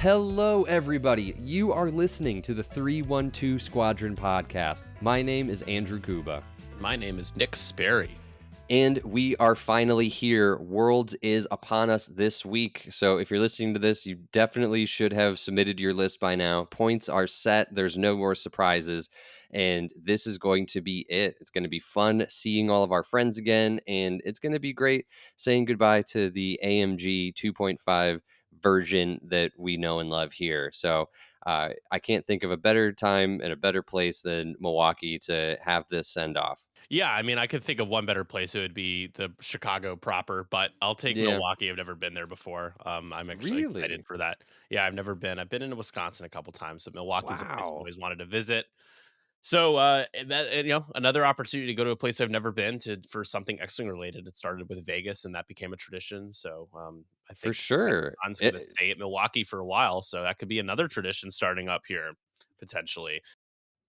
Hello, everybody. You are listening to the 312 Squadron podcast. My name is Andrew Kouba. My name is Nick Sperry. And we are finally here. Worlds is upon us this week. So if you're listening to this, you definitely should have submitted your list by now. Points are set. There's no more surprises. And this is going to be it. It's going to be fun seeing all of our friends again. And it's going to be great saying goodbye to the AMG 2.5 version that we know and love here. So I can't think of a better time and a better place than Milwaukee to have this send off. Yeah, I mean, I could think of one better place. It would be the Chicago proper, but I'll take Yeah. Milwaukee. I've never been there before. I'm actually excited Really? for that. Yeah, I've never been. I've been into Wisconsin a couple times, but Milwaukee's a place I've Wow. always wanted to visit. So another opportunity to go to a place I've never been to for something X-Wing related. It started with Vegas, and that became a tradition. So I For think sure. Adepticon's going to stay at Milwaukee for a while. So that could be another tradition starting up here potentially.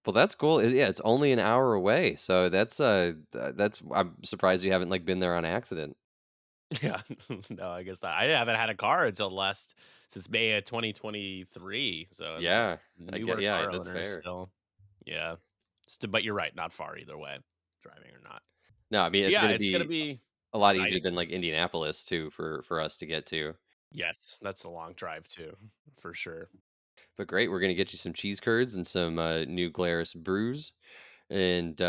Well, that's cool. Yeah, it's only an hour away, so that's. I'm surprised you haven't like been there on accident. Yeah, no, I guess not. I haven't had a car since May of 2023. So I'm a Yeah, I get. newer Yeah, car that's owner fair. still. Yeah, but you're right, not far either way, driving or not. No, I mean it's Yeah, going to it's gonna be be a lot easier exciting. than like Indianapolis too for us to get to. Yes, that's a long drive too, for sure. But great, we're going to get you some cheese curds and some new Glarus brews, and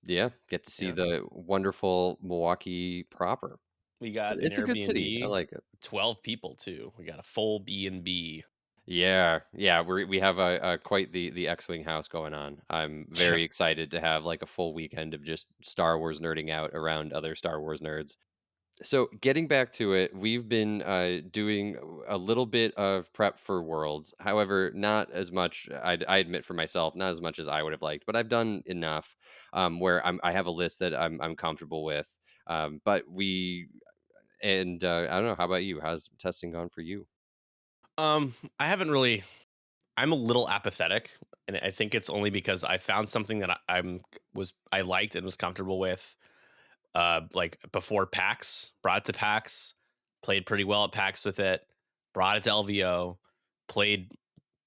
yeah, get to see Yeah, the wonderful Milwaukee proper. we It's, got an it's a good city. I Airbnb, like it. 12 people too. We got a full B&B. Yeah, yeah, we have a quite the X-Wing house going on. I'm Yeah, very excited to have like a full weekend of just Star Wars nerding out around other Star Wars nerds. So getting back to it, we've been doing a little bit of prep for Worlds. However, not as much. I admit for myself, not as much as I would have liked, but I've done enough where I have a list that I'm comfortable with. But we and I don't know. How about you? How's testing gone for you? I haven't really. I'm a little apathetic, and I think it's only because I found something that I liked and was comfortable with. Like before PAX, brought it to PAX, played pretty well at PAX with it, brought it to LVO, played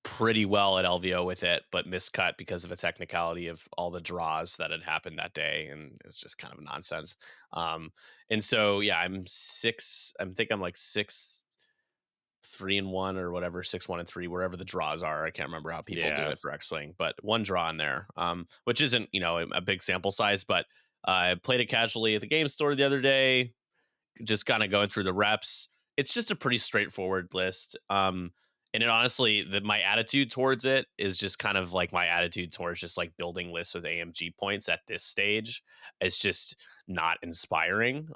pretty well at LVO with it, but miscut because of a technicality of all the draws that had happened that day, and it's just kind of nonsense. And so yeah, I'm like 6-3-1 or whatever, 6-1-3, wherever the draws are. I can't remember how people do Yeah. it for X-Wing, but one draw in there, which isn't a big sample size, but I played it casually at the game store the other day, just kind of going through the reps. It's just a pretty straightforward list. And it honestly, my attitude towards it is just kind of like my attitude towards just like building lists with AMG points at this stage. It's just not inspiring.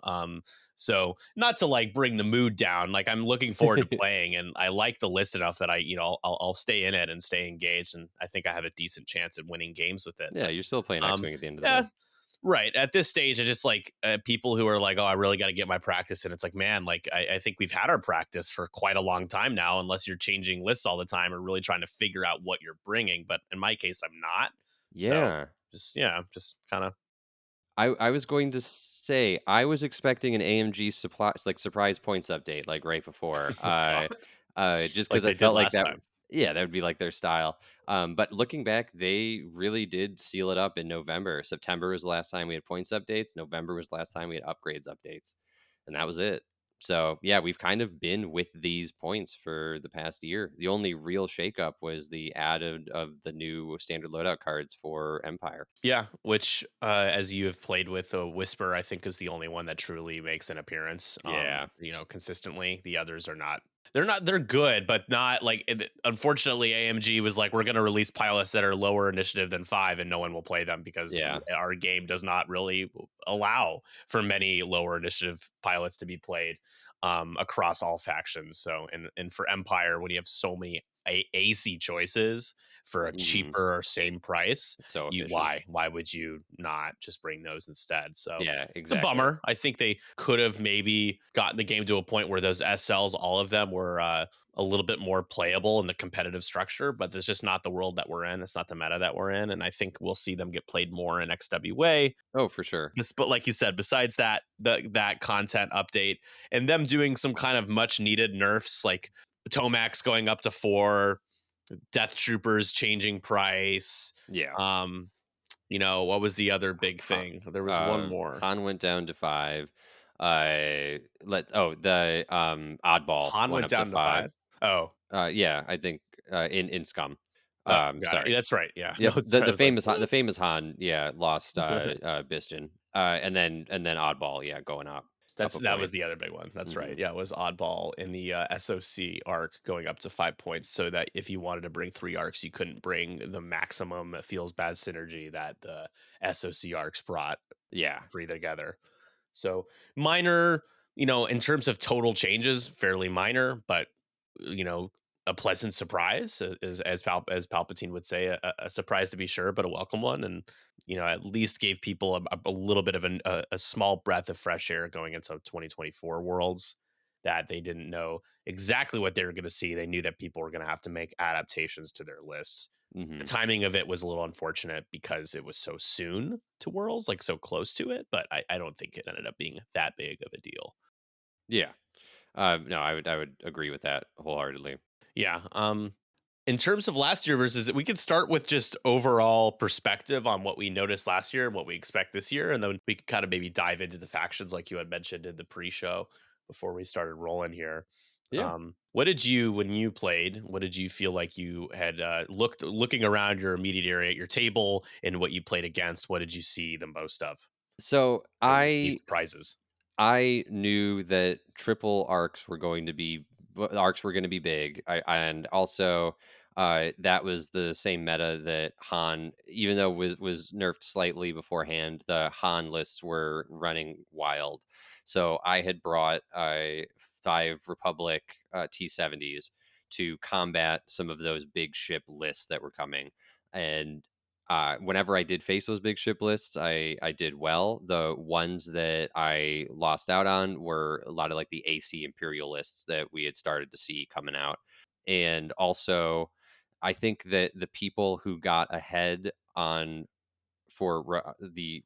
So not to like bring the mood down. Like I'm looking forward to playing, and I like the list enough that I'll stay in it and stay engaged, and I think I have a decent chance at winning games with it. Yeah, But you're still playing um, X-Wing at the end of the yeah, day. right. At this stage, I just like people who are like, oh, I really got to get my practice in. It's like, man, like I think we've had our practice for quite a long time now, unless you're changing lists all the time or really trying to figure out what you're bringing. But in my case, I'm not. So Yeah. just kind of. I was going to say I was expecting an AMG supply like surprise points update like right before. Oh God, Just like because I they did felt like last that. time. Yeah, that would be like their style. But looking back, they really did seal it up in November. September was the last time we had points updates. November was the last time we had upgrades updates, and that was it. So yeah, we've kind of been with these points for the past year. The only real shakeup was the add of the new standard loadout cards for Empire. Yeah, which as you have played with, Whisper, I think is the only one that truly makes an appearance. Yeah. Consistently. The others are not. They're good, but not like. Unfortunately, AMG was like, we're going to release pilots that are lower initiative than 5, and no one will play them because Yeah. our game does not really allow for many lower initiative pilots to be played across all factions. So, and for Empire, when you have so many AC choices for a Mhm. cheaper or same price, So you efficient. why would you not just bring those instead? So Yeah, it's a exactly. bummer. I think they could have maybe gotten the game to a point where those SLs, all of them, were a little bit more playable in the competitive structure, but that's just not the world that we're in. It's not the meta that we're in, and I think we'll see them get played more in XWA. Oh, for sure. But like you said, besides that, that content update and them doing some kind of much needed nerfs, like Tomax going up to 4, Death Troopers changing price. Yeah. Um, what was the other big Han, thing? There was one more. Han went down to 5. The oddball Han went went up to down to 5. 5. Oh, Yeah, I think in Scum. oh, got it. Sorry. That's right. Yeah. No, Yep, it's the right. I the was like, famous Han, the what? famous Han, yeah, lost Biston. And then oddball, yeah, going up a That was point. the other big one. That's right. Mhm. Yeah, it was oddball in the SOC arc going up to 5 points, so that if you wanted to bring 3 arcs, you couldn't bring the maximum feels bad synergy that the SOC arcs brought Yeah. three together. So minor, in terms of total changes, fairly minor, but you know, a pleasant surprise, as Palpatine would say, a surprise to be sure, but a welcome one, and at least gave people a little bit of a small breath of fresh air going into 2024 worlds that they didn't know exactly what they were going to see. They knew that people were going to have to make adaptations to their lists. The Mhm. timing of it was a little unfortunate because it was so soon to Worlds, like so close to it, but I don't think it ended up being that big of a deal. Yeah. No, I would agree with that wholeheartedly. Yeah. In terms of last year versus, we could start with just overall perspective on what we noticed last year and what we expect this year, and then we could kind of maybe dive into the factions like you had mentioned in the pre-show before we started rolling here. Yeah. What did you when you played? What did you feel like you had looking around your immediate area at your table and what you played against? What did you see the most of? So What were any surprises? I knew that triple arcs were going to be big. And also that was the same meta that Han, even though was nerfed slightly beforehand, the Han lists were running wild. So I had brought 5 Republic T-70s to combat some of those big ship lists that were coming. And whenever I did face those big ship lists, I did well. The ones that I lost out on were a lot of like the AC Imperial lists that we had started to see coming out, and also I think that the people who got ahead on the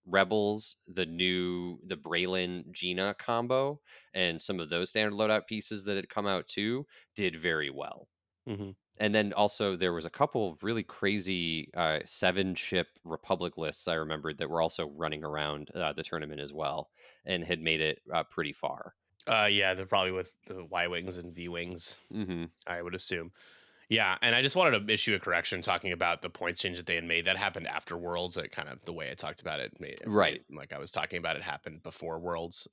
Rebels, the Braylon Gina combo, and some of those standard loadout pieces that had come out too did very well. Hmm. And then also there was a couple of really crazy 7 ship Republic lists I remembered that were also running around the tournament as well, and had made it pretty far. Yeah, they're probably with the Y wings and V wings, Hmm. I would assume. Yeah, and I just wanted to issue a correction talking about the points change that they had made. That happened after Worlds. It kind of the way I talked about it made Right. it seem like I was talking about it happened before Worlds.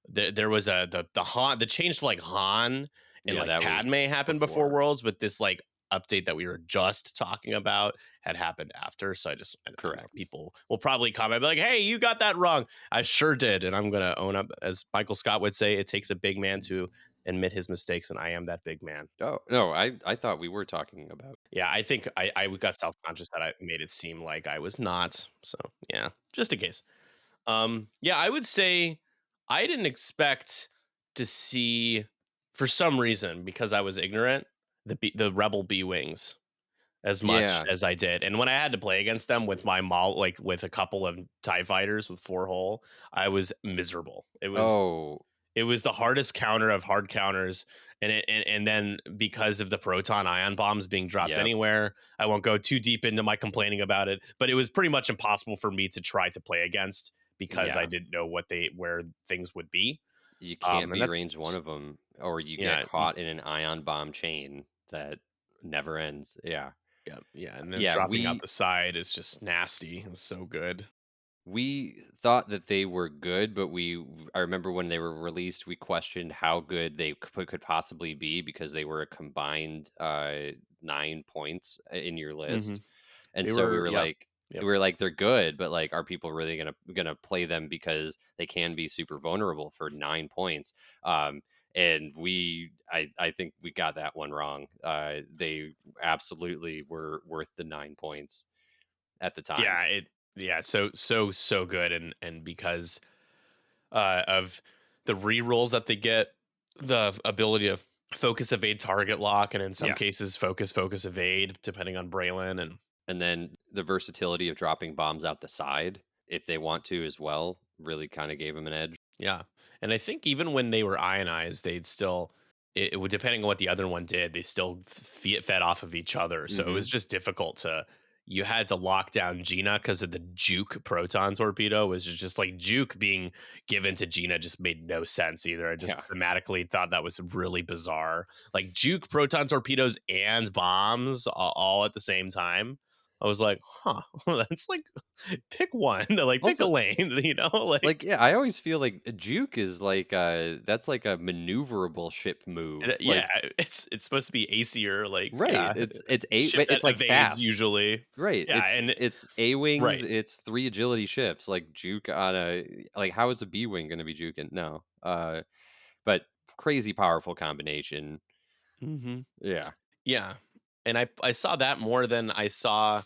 There was the Han, the change to like Han and Yeah, like that was Padme happened before before. Worlds, but this like update that we were just talking about had happened after. So I don't know. Correct. People will probably comment be like, "Hey, you got that wrong." I sure did, and I'm gonna own up. As Michael Scott would say, it takes a big man to admit his mistakes, and I am that big man. Oh no, I thought we were talking about. Yeah, I think I got self-conscious that I made it seem like I was not. So, yeah, just in case. Yeah, I would say I didn't expect to see, for some reason, because I was ignorant, the Rebel B wings as much Yeah. as I did. And when I had to play against them with my Maul, like with a couple of TIE fighters with 4 hull, I was miserable. Oh, It was the hardest counter of hard counters, and then because of the proton ion bombs being dropped yep. anywhere, I won't go too deep into my complaining about it, but it was pretty much impossible for me to try to play against because I Yeah. didn't know where things would be. You can't And be that's range one of them, or you get yeah, caught in an ion bomb chain that never ends. Yeah. yeah, yeah, and then Yeah. dropping out the side is just nasty. It's so good. We thought that they were good, but I remember when they were released, we questioned how good they could possibly be because they were a combined 9 points in your Hmm. list. And They so we were, were yeah, like, yep. they're good, but like, are people really gonna play them because they can be super vulnerable for 9 points? And I think we got that one wrong. They absolutely were worth the 9 points at the time. Yeah, yeah, so good, and because of the rerolls that they get, the ability to focus evade target lock, and in some Yeah. cases focus evade, depending on Braylon, and And then the versatility of dropping bombs out the side, if they want to as well, really kind of gave them an edge. yeah, and I think even when they were ionized, they'd still depending on what the other one did, they still fed off of each other. So it was Mhm. just difficult to. You had to lock down Gina because of the Juke proton torpedo. Was just like Juke being given to Gina just made no sense either. I Yeah. just thematically thought that was really bizarre. Like Juke proton torpedoes and bombs all at the same time. I was like, huh, that's like pick one, like pick a Also, lane, like like, yeah, I always feel like a juke is like, that's like a maneuverable ship move, yeah, like it's supposed to be ACer, like right, yeah, it's a ship that it's, like, evades fast. usually. Right, Yeah, and it's A-wings, right. it's 3 agility ships, like, juke on a like, how is a B-wing gonna be juking? No, but crazy powerful combination. hmm Yeah. Yeah, and I saw that more than I saw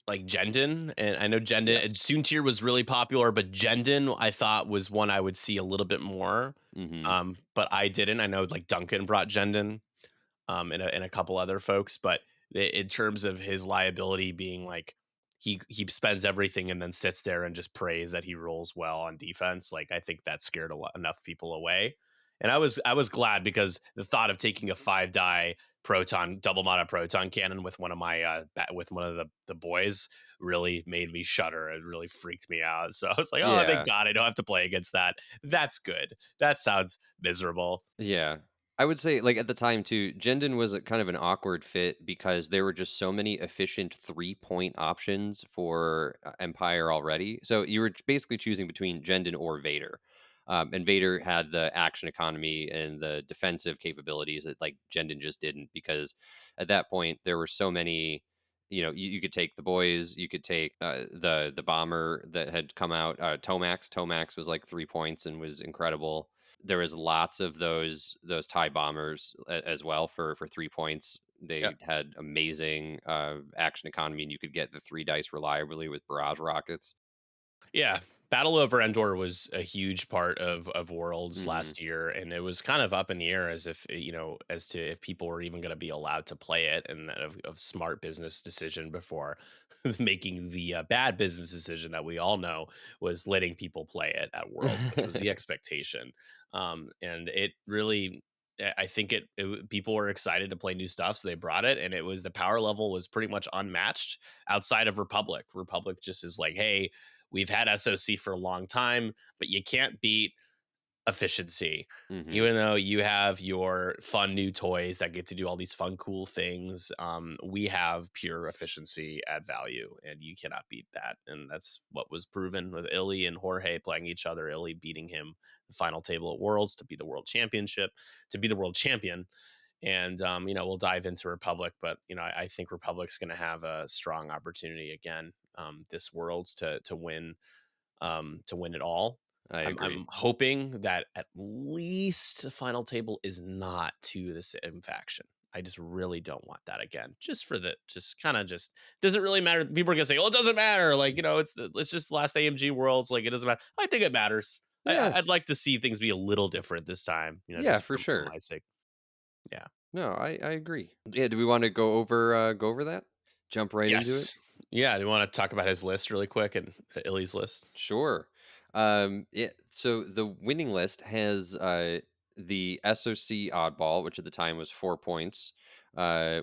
like Jendon, and I know Jendon and Yes. Soontir was really popular, but Jendon I thought was one I would see a little bit more. Mhm. But I didn't. I know like Duncan brought Jendon, and a couple other folks, but in terms of his liability being like he spends everything and then sits there and just prays that he rolls well on defense, like I think that scared enough people away. And I was glad because the thought of taking a 5 die proton double mono proton cannon with one of my with one of the boys really made me shudder. It really freaked me out. So I was like, oh, thank Yeah. God I don't have to play against that. That's good. That sounds miserable. Yeah. I would say, like, at the time too, Jendon was a kind of an awkward fit because there were just so many efficient 3-point options for, Empire already. So you were basically choosing between Jendon or Vader. And Vader had the action economy and the defensive capabilities that, like, Jendon just didn't because at that point, there were so many you could take the boys, you could take, the bomber that had come out, Tomax. Tomax was, like, 3 points and was incredible. There was lots of those tie bombers as well for 3 points. Yeah. They had amazing action economy, and you could get the 3 dice reliably with barrage rockets. Yeah, Battle Over Endor was a huge part of Worlds Hmm. last year, and it was kind of up in the air as if as to if people were even going to be allowed to play it, and of smart business decision before making the bad business decision that we all know was letting people play it at Worlds, which was the expectation. And it really. I think people were excited to play new stuff, so they brought it, and it was the power level was pretty much unmatched outside of Republic. Republic just is like, hey, we've had SOC for a long time, but you can't beat efficiency. Hmm. Even though you have your fun new toys that get to do all these fun, cool things, we have pure efficiency at value, and you cannot beat that. And that's what was proven with Illy and Jorge playing each other. Illy beating him the final table at Worlds to be the world championship, to be the world champion. And we'll dive into Republic, but I think Republic's going to have a strong opportunity again this Worlds to win it all. I agree. I'm hoping that at least the final table is not to the same faction. I just really don't want that again. Just for the just kind of just doesn't really matter. People are gonna say, "Oh, it doesn't matter." Like it's just the last AMG Worlds. Like it doesn't matter. I think it matters. Yeah. I'd like to see things be a little different this time. Yeah, Just for for sure. my sake. Yeah. No, I agree. Yeah, do we want to go over that? Jump right into it? Yes. Yeah. Do you want to talk about his list really quick and Illy's list? Sure. Yeah, so the winning list has the SOC oddball, which at the time was 4 points,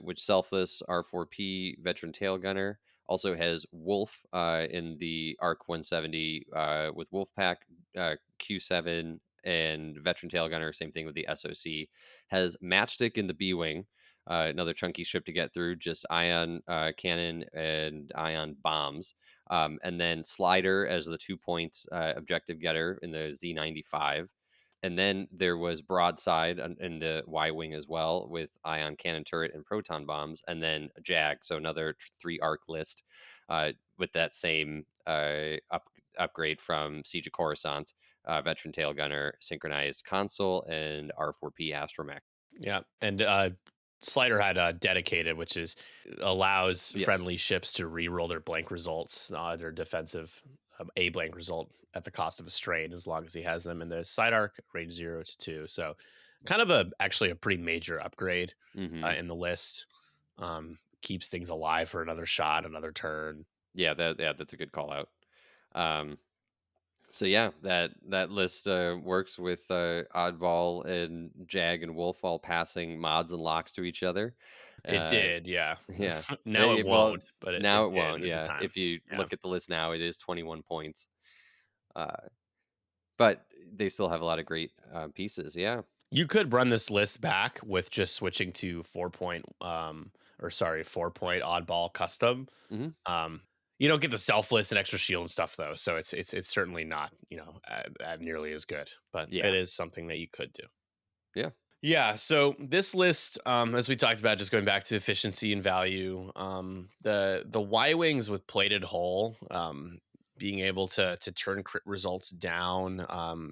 which selfless R4P veteran tail gunner also has Wolf in the ARC 170 with Wolfpack Q7 and veteran tail gunner. Same thing with the SOC. Has Matchstick in the B wing. Another chunky ship to get through, just ion cannon and ion bombs, and then Slider as the 2 points objective getter in the Z95. And then there was Broadside in the Y Wing as well with Ion Cannon Turret and Proton Bombs. And then Jag, so another 3 arc list with that same upgrade from Siege of Coruscant, Veteran Tail Gunner, Synchronized Console, and R4P Astromech. Yeah, and Slider had dedicated, which is allows Yes. friendly ships to re-roll their blank results, their defensive a blank result at the cost of a strain, as long as he has them in the side arc range 0 to 2. So, kind of actually a pretty major upgrade Hmm. in the list. Keeps things alive for another shot, another turn. Yeah, that's a good call out. Um, So yeah, that list works with Oddball and Jag and Wolf all passing mods and locks to each other. It Uh, did, yeah. yeah. Now it Well, won't, but it now it did won't. at the Yeah, time. if you Yeah. look at the list now, it is 21 points. Uh, but they still have a lot of great pieces. Yeah. You could run this list back with just switching to 4 point, or sorry, 4 point oddball custom. Hmm. Um, you don't get the selfless and extra shield and stuff though, so it's certainly not, nearly as good, but Yeah. it is something that you could do. Yeah. Yeah, so this list, as we talked about, just going back to efficiency and value, the Y wings with plated hull, being able to turn crit results down,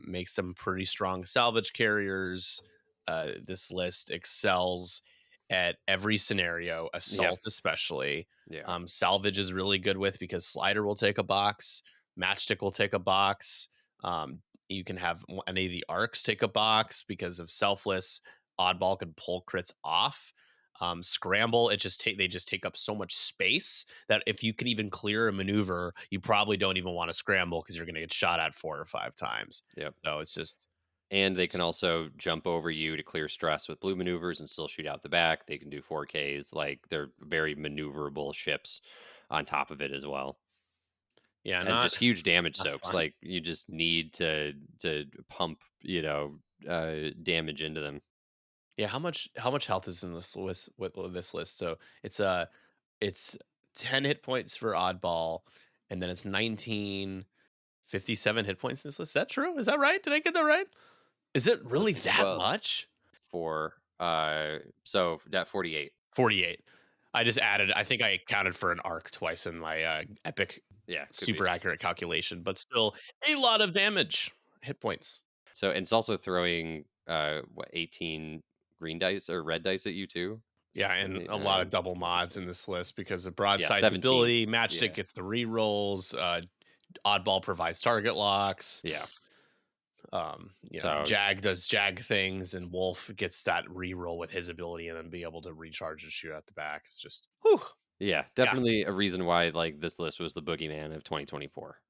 makes them pretty strong salvage carriers. This list excels at every scenario, Yeah. assault especially. Yeah. Salvage is really good with because slider will take a box, matchstick will take a box. Um, you can have any of the arcs take a box because of selfless. Oddball can pull crits off. Scramble, they just take up so much space that if you can even clear a maneuver, you probably don't even want to scramble because you're going to get shot at 4 or 5 times. Yep. So it's just And they can also jump over you to clear stress with blue maneuvers and still shoot out the back. They can do 4Ks. Like they're very maneuverable ships on top of it as well. yeah, And not just huge damage not soaks. fun. Like you just need to pump, damage into them. Yeah, how much health is in this list with this list? So it's 10 hit points for oddball, and then it's 1957 hit points in this list. Is that true? Is that right? Did I get that right? Is it really Let's see. that Well, much? for so that 48. 48. I just added, I think I accounted for an arc twice in my epic Yeah, could be. super accurate calculation, but still a lot of damage hit points. So and it's also throwing 18 green dice or red dice at you too. So Yeah, 7, and 8, a lot of 9. double mods in this list because of Yeah, broadside's 17s. ability, matchstick Yeah. gets the rerolls, oddball provides target locks. Yeah. So Jag does Jag things, and Wolf gets that reroll with his ability, and then be able to recharge and shoot at the back. It's just, whew, yeah, yeah, definitely a reason why like this list was the boogeyman of 2024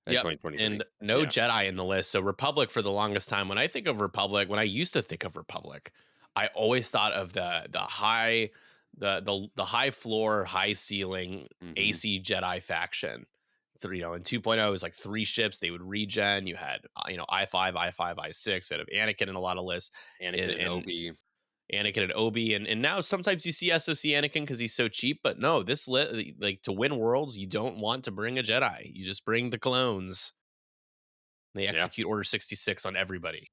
and yep. 2023. And no Yeah. Jedi in the list. So Republic for the longest time. When I think of Republic, when I used to think of Republic, I always thought of the high the high floor, high ceiling Hmm. AC Jedi faction. In 2.0 it was like three ships. They would regen. You had I5, I5, I6 out of Anakin in a lot of lists, Anakin and and Obi. Anakin and Obi, and now sometimes you see SOC Anakin because he's so cheap. But no, like to win worlds, you don't want to bring a Jedi. You just bring the clones. They Yeah. execute Order 66 on everybody.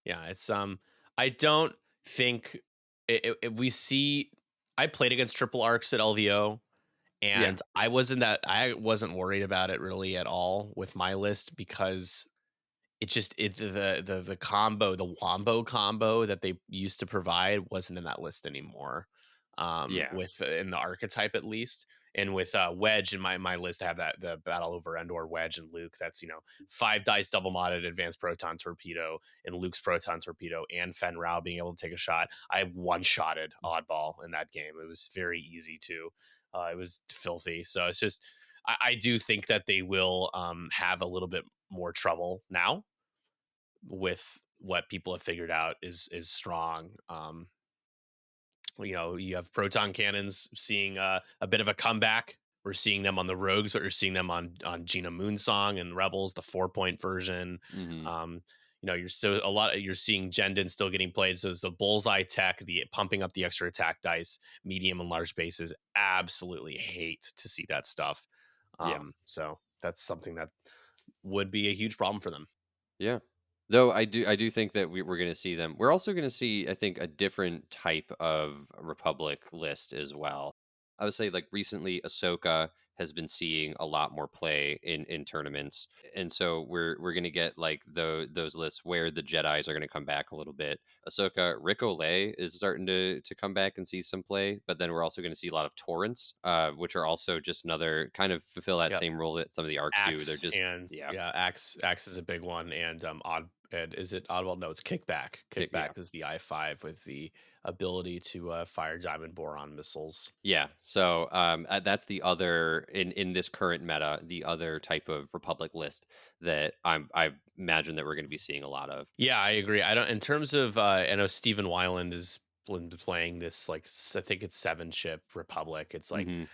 Yeah, it's I don't think we see. I played against triple arcs at LVO, Yeah. and I wasn't worried about it really at all with my list because the combo, the wombo combo that they used to provide wasn't in that list anymore. Yeah. With in the archetype at least, and with Wedge in my list, I have that the battle over Endor Wedge and Luke. That's 5 dice double modded advanced proton torpedo and Luke's proton torpedo and Fen Rao being able to take a shot. I one shotted oddball in that game. It was very easy to. It was filthy. So it's just I do think that they will have a little bit more trouble now with what people have figured out is strong. You have proton cannons seeing a bit of a comeback. We're seeing them on the Rogues, but you're seeing them on Gina Moonsong and Rebels, the 4 point version. Hmm. Um, you're seeing Jendon still getting played. So it's the bullseye tech, the pumping up the extra attack dice, medium and large bases. Absolutely hate to see that stuff. Yeah. So that's something that would be a huge problem for them. Yeah. Though I do think that we're going to see them. We're also going to see, I think, a different type of Republic list as well. I would say, like recently, Ahsoka has been seeing a lot more play in tournaments, and so we're going to get like those lists where the Jedi's are going to come back a little bit. Ahsoka, Rick Olay is starting to come back and see some play, but then we're also going to see a lot of Torrents, which are also just another kind of fulfill that Yep. same role that some of the arcs do. They're Axe just and yeah. yeah, Axe is a big one, and And is it oddball? No, it's kickback. Yeah. Kickback is the I-5 with the ability to fire diamond boron missiles. Yeah. So that's the other in this current meta, the other type of Republic list that I imagine that we're going to be seeing a lot of. Yeah, I agree. I don't in terms of I know Stephen Weiland is playing this like I think it's 7 ship Republic. It's like Hmm.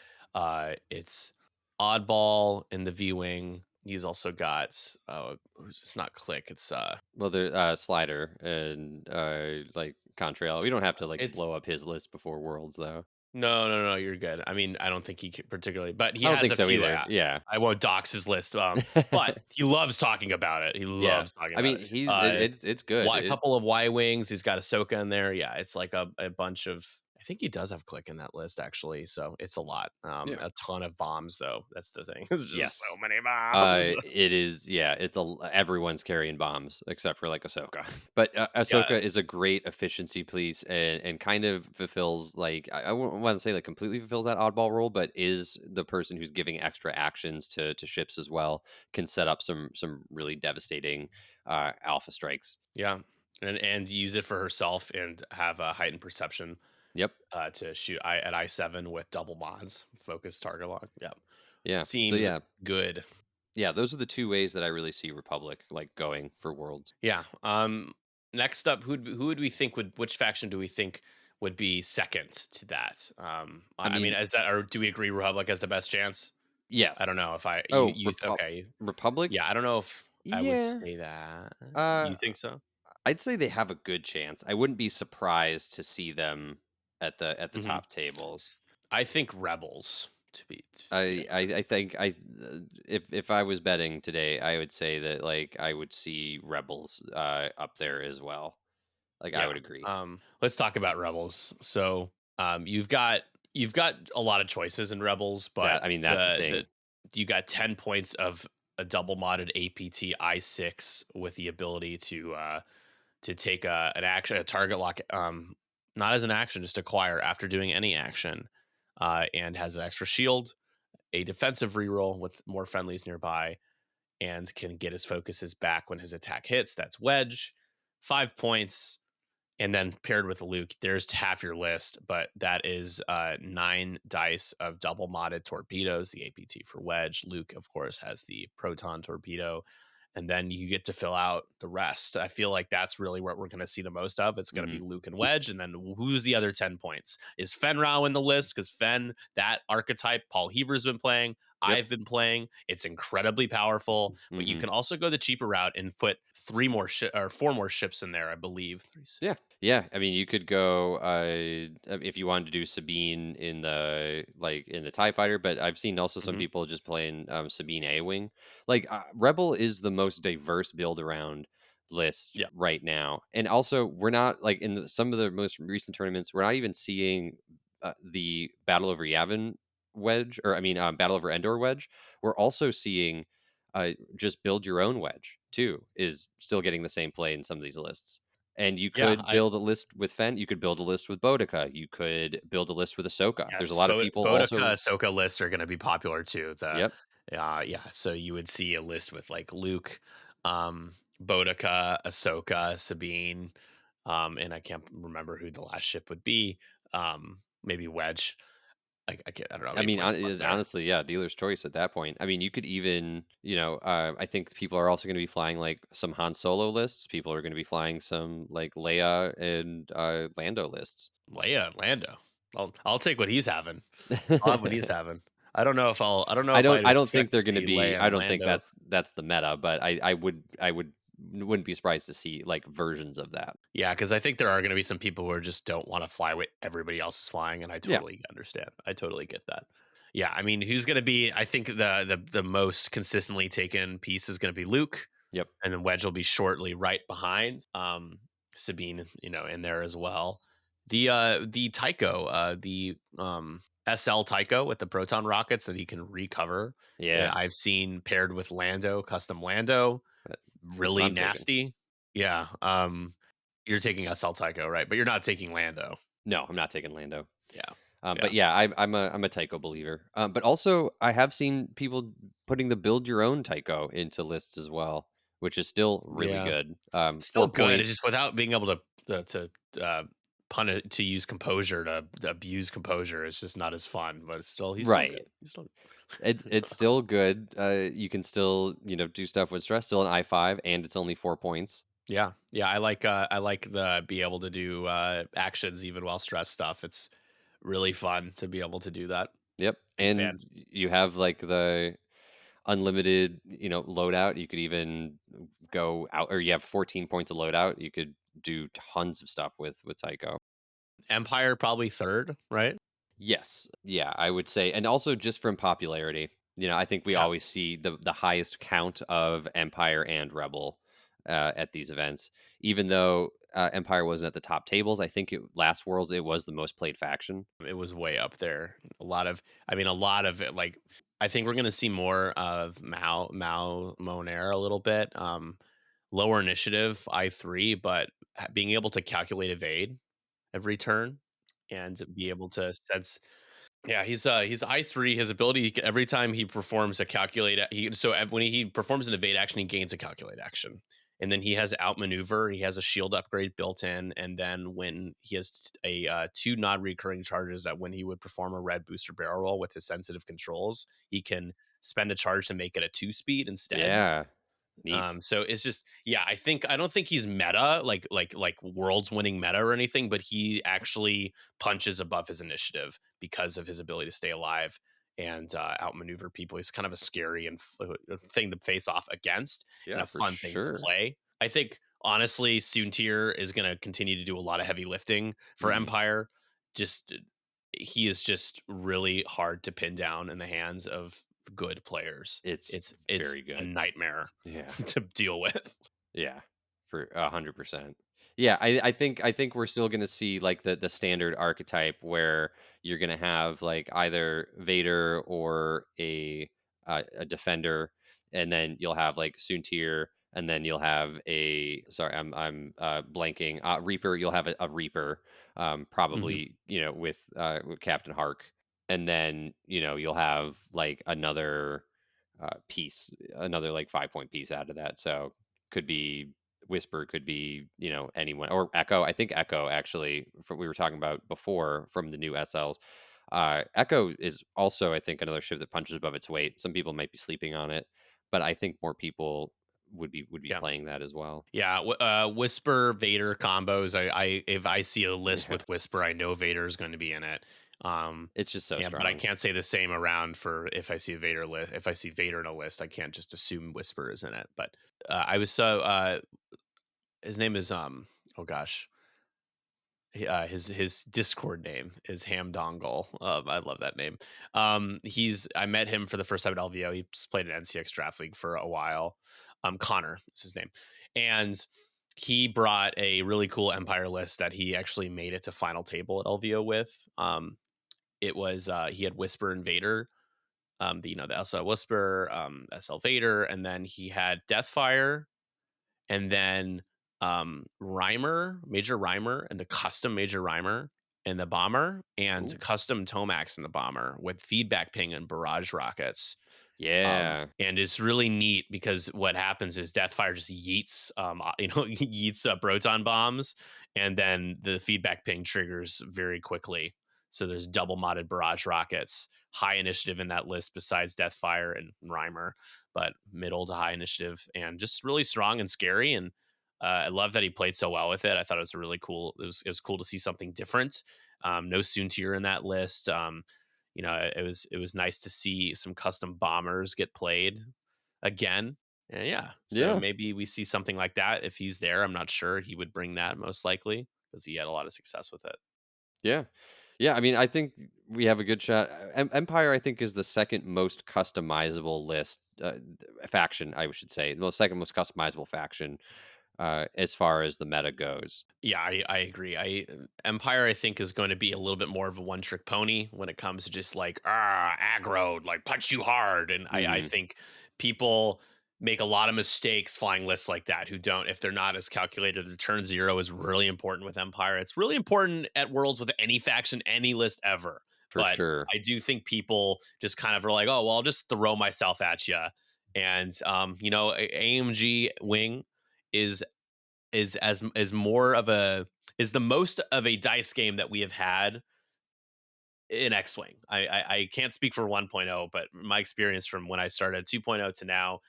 it's oddball in the V Wing. He's also got it's not click, it's Well, there Slider and like Contrail. We don't have to like it's blow up his list before Worlds though. no, you're good. I mean, I don't think particularly, but he I don't has think a so few. either. Yeah. I won't dox his list, but he loves talking about it. He Yeah. loves talking I about mean, it. it's good. A couple of Y wings. He's got Ahsoka in there. Yeah, it's like a bunch of. I think he does have click in that list actually, so it's a lot. Yeah. A ton of bombs though. That's the thing. It's just Yes. so many bombs. It is, yeah, everyone's carrying bombs except for like Ahsoka. But Yeah, Ahsoka is a great efficiency piece and kind of fulfills like I wouldn't want to say like completely fulfills that oddball role, but is the person who's giving extra actions to ships as well, can set up some really devastating alpha strikes. yeah, and use it for herself and have a heightened perception Yep. to shoot at I-7 with double mods, focus target lock. Yeah, Yeah. So seems yeah. good. Yeah, those are the two ways that I really see Republic like going for worlds. Yeah. Next up, who would we think would which faction do we think would be second to that? I I mean, mean, is that or do we agree Republic has the best chance? I don't yes. know if I Oh, okay. Republic? Yeah, I don't know if I would Yeah. say that. Uh You think so? I'd say they have a good chance. I wouldn't be surprised to see them at the hmm top tables. I think Rebels to be I think if I was betting today, I would say that like I would see Rebels up there as well. Like I yeah. would agree. Let's talk about Rebels. So, you've got a lot of choices in Rebels, but That I mean that's the the thing. you got 10 points of a double modded APT I6 with the ability to take an action, a target lock, not as an action, just acquire after doing any action, and has an extra shield, a defensive reroll with more friendlies nearby, and can get his focuses back when his attack hits. That's Wedge, 5 points. And then paired with Luke, there's half your list, but that is 9 dice of double modded torpedoes, the APT for Wedge. Luke, of course, has the proton torpedo. And then you get to fill out the rest. I feel like that's really what we're going to see the most of. It's going to Hmm. be Luke and Wedge. And then who's the other 10 points? Is Fen Rao in the list? Because Fen, that archetype, Paul Heaver's been playing. Yep. I've been playing. It's incredibly powerful, but you Hmm. can also go the cheaper route and put 4 more ships in there, I believe. Yeah. Yeah. I mean, you could go if you wanted to do Sabine in the like in the TIE fighter, but I've seen also some Mhm. people just playing Sabine A Wing. Like Rebel is the most diverse build around list Yeah. right now. And also we're not like in some of the most recent tournaments, we're not even seeing the Battle over Yavin wedge or I mean Battle over Endor wedge. We're also seeing just build your own wedge too is still getting the same play in some of these lists. And you Yeah, could I build a list with Fen. You could build a list with Bodica. You could build a list with Ahsoka. There's a yes, lot of people Bodica, also. Ahsoka lists are gonna be popular too. Yep. Yeah, so you would see a list with like Luke, Bodica, Ahsoka, Sabine, and I can't remember who the last ship would be. Maybe Wedge. I don't know how I many mean, points left there. honestly, yeah, dealer's choice at that point. I mean, you could even, I think people are also going to be flying like some Han Solo lists. People are going to be flying some like Leia and Lando lists. Leia, Lando. I'll take what he's having. I'll have what he's having. I don't know I if don't I'd I don't think expect to they're going to see be. Leia I and don't think Lando. that's the meta, but I wouldn't be surprised to see like versions of that. Yeah, because I think there are going to be some people who just don't want to fly what everybody else is flying, and I Yeah. totally understand. I totally get that. Yeah, I mean, who's going to be? I think the most consistently taken piece is going to be Luke, Yep. and then Wedge will be shortly right behind. Sabine, in there as well. The Tycho, the SL Tycho with the proton rockets that he can recover. Yeah. I've seen paired with Lando, custom Lando, That's what really I'm taking. nasty. Yeah. You're taking SL Tycho, right? But you're not taking Lando. No, I'm not taking Lando. Yeah. But Yeah. yeah, I'm a Tycho believer. But also I have seen people putting the build your own Tycho into lists as well. which is still really Yeah. good. Still Four good. point. It's just without being able to to use composure to abuse composure. It's just not as fun. But he's still Right. good. He's still It's still good. You can still, do stuff with stress. Still an I5, and it's only 4 points. yeah, yeah. I like the be able to do actions even while stressed stuff. It's really fun to be able to do that. Yep. Big fan. And you have like the unlimited, loadout. You could even go out, or you have 14 points of loadout. You could do tons of stuff with Tycho. Empire probably third, right? Yes. Yeah, I would say. And also just from popularity. I think we Yeah, always see the highest count of Empire and Rebel at these events. Even though Empire wasn't at the top tables, I think last Worlds it was the most played faction. it was way up there. A lot of it. Like, I think we're gonna see more of Mao Monair a little bit. Lower initiative I3, but being able to calculate evade every turn and be able to sense. Yeah, he's I3. His ability every time he performs a calculate when he performs an evade action, he gains a calculate action. And then he has outmaneuver, he has a shield upgrade built in, and then when he has a two non-recurring charges that when he would perform a red booster barrel roll with his sensitive controls, he can spend a charge to make it a 2 speed instead. Yeah. Neat. So it's just, yeah, I don't think he's meta like worlds winning meta or anything, but he actually punches above his initiative because of his ability to stay alive and outmaneuver people. He's kind of a scary and thing to face off against and Yeah, a for fun thing to sure. play. I think honestly, Soontir is going to continue to do a lot of heavy lifting for Mhm. Empire. Just he is just really hard to pin down in the hands of good players. It's It's very a good. nightmare Yeah. to deal with. Yeah, for 100%. Yeah, I think we're still gonna see like the standard archetype where you're gonna have like either Vader or a defender, and then you'll have like Soontir, and then you'll have a sorry, I'm blanking Reaper. You'll have a Reaper, Mhm. probably with Captain Hark, and then you'll have like another piece, another like 5 point piece out of that. So could be Whisper, could be anyone, or Echo. I think Echo actually, from we were talking about before from the new SLs. Echo is also, I think, another ship that punches above its weight. Some people might be sleeping on it, but I think more people would be Yeah. playing that as well. Yeah, Whisper Vader combos. I if I see a list Yeah, with Whisper, I know Vader is going to be in it. it's just so Yeah, but I strong. can't say the same around for if I see a Vader list. If I see Vader in a list, I can't just assume Whisper is in it. But I was so his name is oh gosh, his Discord name is Ham Dongle. I love that name. I met him for the first time at LVO. He's played in NCX Draft League for a while. Connor is his name, and he brought a really cool Empire list that he actually made it to final table at LVO with. It was he had Whisper and Vader, the SL Whisper, SL Vader, and then he had Deathfire, and then Major Rhymer, and the custom Major Rhymer and the bomber, and Ooh, custom Tomax in the bomber with feedback ping and barrage rockets. yeah. And it's really neat because what happens is Deathfire just yeets, yeets proton bombs, and then the feedback ping triggers very quickly. So there's double modded barrage rockets, high initiative in that list besides Deathfire and Rhymer, but middle to high initiative and just really strong and scary. And I love that he played so well with it. I thought it was a really cool. It was cool to see something different. No Soontir in that list. It was nice to see some custom bombers get played again. And yeah, so Yeah. maybe we see something like that if he's there. I'm not sure he would bring that most likely because he had a lot of success with it. Yeah. Yeah, I mean, I think we have a good shot. Empire, I think, is the second most customizable faction, I should say. The second most customizable faction as far as the meta goes. Yeah, I agree. Empire, I think, is going to be a little bit more of a one trick pony when it comes to just like aggro, like punch you hard. And I Hmm. think people make a lot of mistakes flying lists like that who don't, if they're not as calculated. The turn zero is really important with Empire. It's really important at Worlds with any faction, any list ever. For But sure. I do think people just kind of are like, oh, well, I'll just throw myself at you And AMG wing is is more of a is the most of a dice game that we have had in X-wing. I can't speak for 1.0, but my experience from when I started 2.0 to now,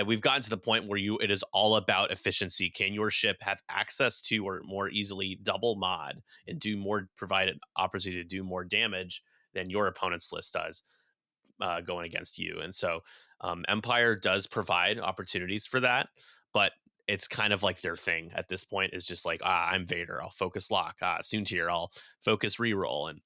we've gotten to the point where it is all about efficiency. Can your ship have access to or more easily double mod and provide an opportunity to do more damage than your opponent's list does going against you? And so Empire does provide opportunities for that, but it's kind of like their thing at this point is just like, I'm Vader, I'll focus lock. Soontir, I'll focus reroll. And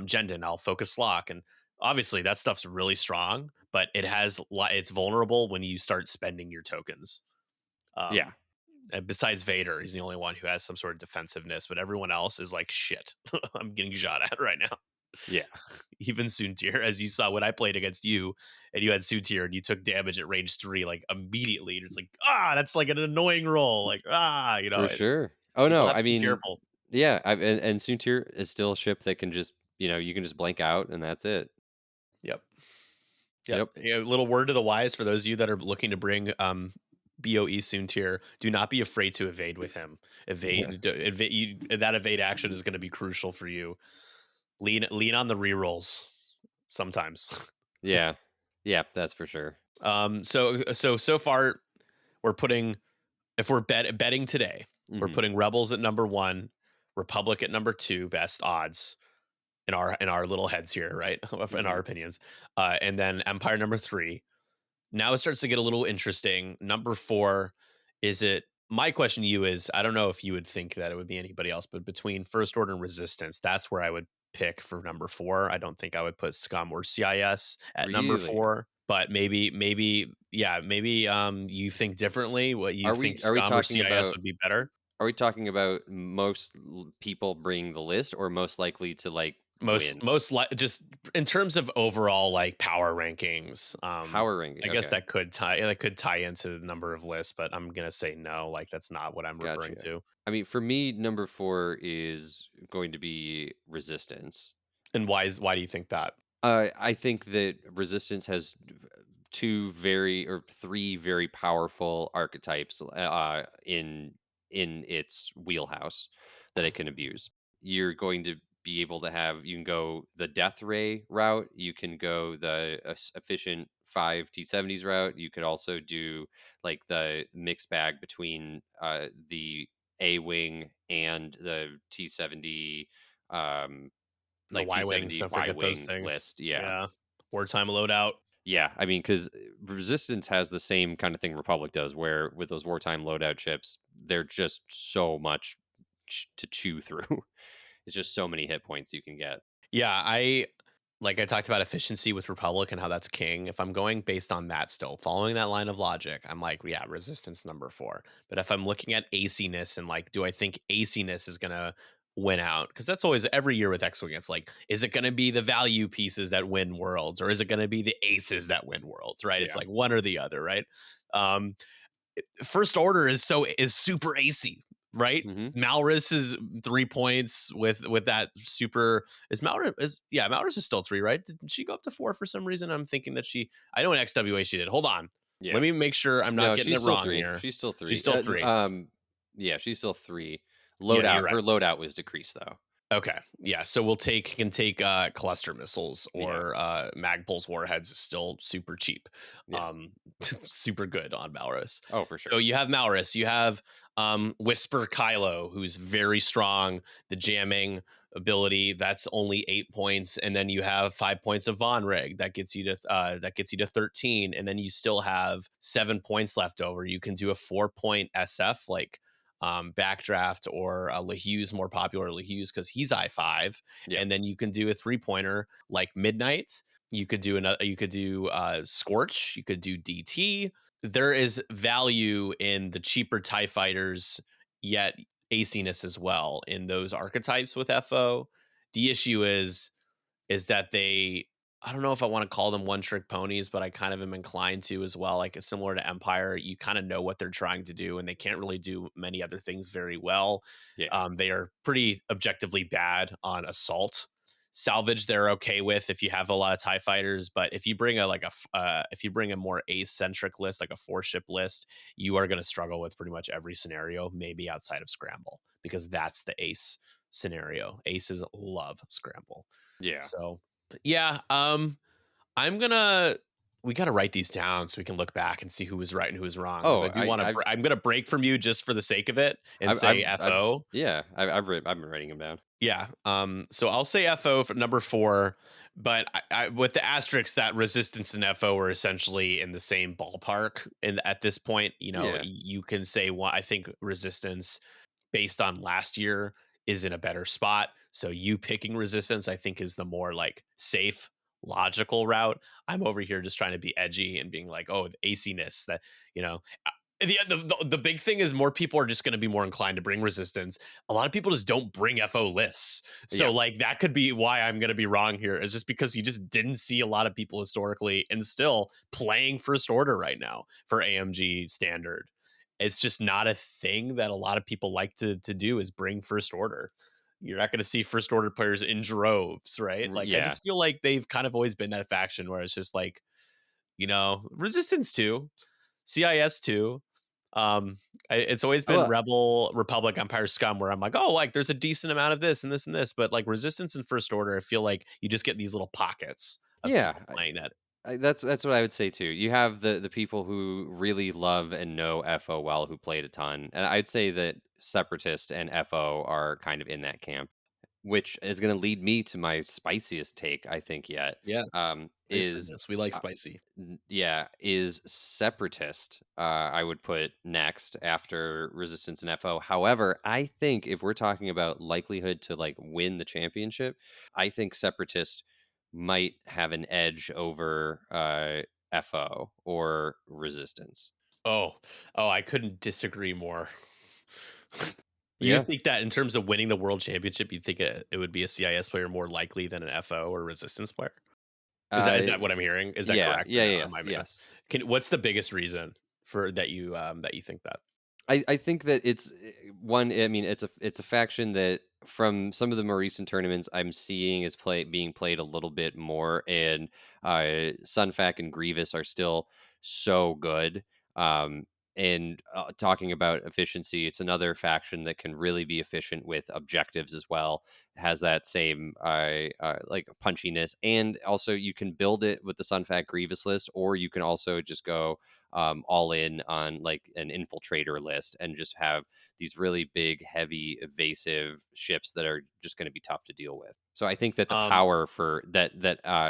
Jendon, I'll focus lock. And obviously that stuff's really strong, but it's vulnerable when you start spending your tokens. Yeah. And besides Vader, he's the only one who has some sort of defensiveness, but everyone else is like, shit, I'm getting shot at right now. Yeah. Even Soontir, as you saw when I played against you, and you had Soontir and you took damage at range 3 like immediately. And it's like, that's like an annoying roll. Like, For sure. Oh people no, have I to be mean, careful. yeah, and Soontir is still a ship that can just, you can just blank out and that's it. Yep. Yep. Yep. Yeah, little word to the wise for those of you that are looking to bring BOE Soontir. Do not be afraid to evade with him. Yeah. That evade action is going to be crucial for you. Lean on the rerolls sometimes. Yeah. Yeah, that's for sure. So far we're putting if we're betting today, we're Mhm. putting Rebels at number 1, Republic at number 2, best odds in our little heads here, right? In our Mhm. opinions. And then Empire number 3. Now it starts to get a little interesting. Number 4, is it my question to you is I don't know if you would think that it would be anybody else, but between First Order and Resistance, that's where I would pick for number 4. I don't think I would put Scum or CIS at number Really? 4, but maybe you think differently. What you Are think we are we Scum or talking CIS about would be better? are we talking about most people bringing the list or most likely to like win? Just in terms of overall like power rankings. Power ranking. I guess Okay. that could tie into the number of lists, but I'm gonna say no. Like that's not what I'm referring Gotcha. to. I mean, for me, number 4 is going to be Resistance. And why do you think that? I think that Resistance has two very or three very powerful archetypes in its wheelhouse that it can abuse. You're going to be able to have you can go the Death Ray route, you can go the efficient 5 T70s route, you could also do like the mixed bag between the A wing and the T70 um The like Y wings, T70 don't Y forget those wing things. list. Yeah. Yeah, wartime loadout. Yeah, I mean, because Resistance has the same kind of thing Republic does, where with those wartime loadout chips, they're just so much to chew through. It's just so many hit points you can get. Yeah, I talked about efficiency with Republic and how that's king. If I'm going based on that still, following that line of logic, I'm like, yeah, resistance number 4. But if I'm looking at aciness and like, do I think aciness is gonna win out? Because that's always every year with X-Wing, it's like, is it gonna be the value pieces that win worlds, or is it gonna be the aces that win worlds? Right? It's Yeah. like one or the other, right? Um, First Order is super AC, right? Hmm. Malrus is 3 points with that super. Malrus is still 3, right? Did she go up to 4 for some reason? I'm thinking that I know in XWA she did. Hold on, Yeah. let me make sure I'm not No, getting she's it still wrong three. here. She's still She's three. still 3. Yeah, she's still three. Yeah, you're Loadout. right. Her loadout was decreased though. Okay. Yeah. So can take cluster missiles Yeah. or Magpulse warheads is still super cheap. Yeah. Um super good on Malrus. Oh, for So sure. you have Malrus, you have Whisper Kylo, who's very strong, the jamming ability, that's only 8 points, and then you have 5 points of Von Rig that gets you to 13, and then you still have 7 points left over. You can do a 4-point SF like Backdraft or LeHugh's more popular LeHugh's because he's I5, Yeah. and then you can do a 3-pointer like Midnight. You could do another. You could do Scorch. You could do DT. There is value in the cheaper Tie fighters, yet aciness as well in those archetypes with FO. The issue is that they I don't know if I want to call them one trick ponies, but I kind of am inclined to as well. Like similar to Empire, you kind of know what they're trying to do, and they can't really do many other things very well. Yeah. They are pretty objectively bad on assault. salvage they're okay with if you have a lot of TIE fighters, but if you bring if you bring a more ace centric list, like a 4-ship list, you are going to struggle with pretty much every scenario, maybe outside of scramble, because that's the ace scenario. Aces love scramble. Yeah. So yeah, I'm gonna we gotta write these down so we can look back and see who was right and who was wrong. Because Oh, I do want to. I'm gonna break from you just for the sake of it and say I've FO. yeah, I've been writing them down. Yeah. So I'll say FO for number 4, but with the asterisks that resistance and FO are essentially in the same ballpark. And at this point, Yeah. you can say, well, I think resistance based on last year is in a better spot. So you picking resistance, I think, is the more like safe, logical route. I'm over here just trying to be edgy and being like, oh, the aciness that, you know, the big thing is more people are just going to be more inclined to bring resistance. A lot of people just don't bring FO lists. So Yeah. like that could be why I'm going to be wrong here, is just because you just didn't see a lot of people historically and still playing first order right now for AMG standard. It's just not a thing that a lot of people like to do, is bring first order. You're not going to see first order players in droves, right? Like I Yeah. just feel like they've kind of always been that faction where it's just like, resistance too, CIS too. It's always been Well, Rebel, Republic, Empire, Scum, where I'm like, oh, like there's a decent amount of this and this, but like Resistance and First Order, I feel like you just get these little pockets of yeah. people playing it. That's what I would say too. You have the people who really love and know FO well, who played a ton, and I'd say that Separatist and FO are kind of in that camp, which is going to lead me to my spiciest take I think yet. Yeah, nice in Is this. We like uh, spicy. yeah, is Separatist. I would put next after Resistance and FO. However, I think if we're talking about likelihood to like win the championship, I think Separatist might have an edge over FO or Resistance. Oh, oh, I couldn't disagree more. You Yeah. think that in terms of winning the world championship, you think it would be a CIS player more likely than an FO or resistance player? Is Uh, that what I'm hearing? Is that yeah. correct, or Yeah. no? Am Yes. I Yes. what's the biggest reason for that you think that? I think that it's one. I mean, it's a faction that from some of the more recent tournaments I'm seeing is being played a little bit more, and Sunfac and Grievous are still so good. Um, and talking about efficiency, it's another faction that can really be efficient with objectives as well. Has that same like punchiness, and also you can build it with the Sunfac Grievous list, or you can also just go all in on like an infiltrator list and just have these really big, heavy, evasive ships that are just going to be tough to deal with. So I think that the Um, power for that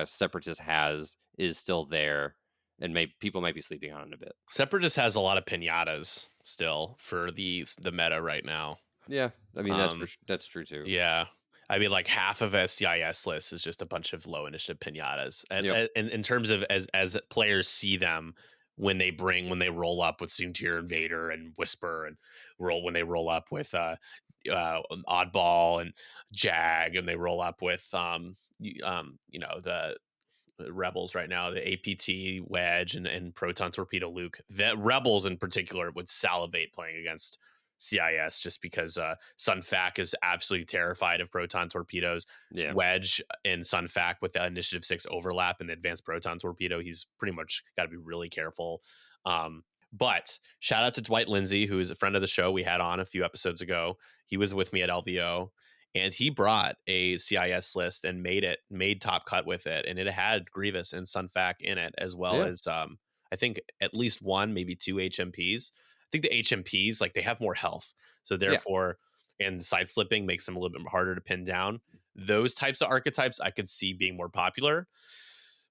Separatist has is still there, and maybe people might be sleeping on it a bit. Separatist has a lot of pinatas still for the meta right now. Yeah, I mean Um, that's true too. yeah. I mean, like half of a CIS list is just a bunch of low initiative pinatas, Yep. and in terms of as players see them when they roll up with Soontir and Vader and Whisper, and when they roll up with Oddball and Jag, and they roll up with the Rebels right now, the APT Wedge and Proton Torpedo Luke. The Rebels in particular would salivate playing against CIS, just because Sunfac is absolutely terrified of proton torpedoes. Yeah. Wedge and Sunfac with the Initiative 6 overlap and advanced proton torpedo, he's pretty much got to be really careful. But shout out to Dwight Lindsay, who is a friend of the show we had on a few episodes ago. He was with me at LVO, and he brought a CIS list and made top cut with it, and it had Grievous and Sunfac in it, as well Yeah. as I think at least one, maybe two HMPs. I think the HMPs, like, they have more health, so Yeah. therefore, and the side slipping makes them a little bit harder to pin down. Those types of archetypes I could see being more popular,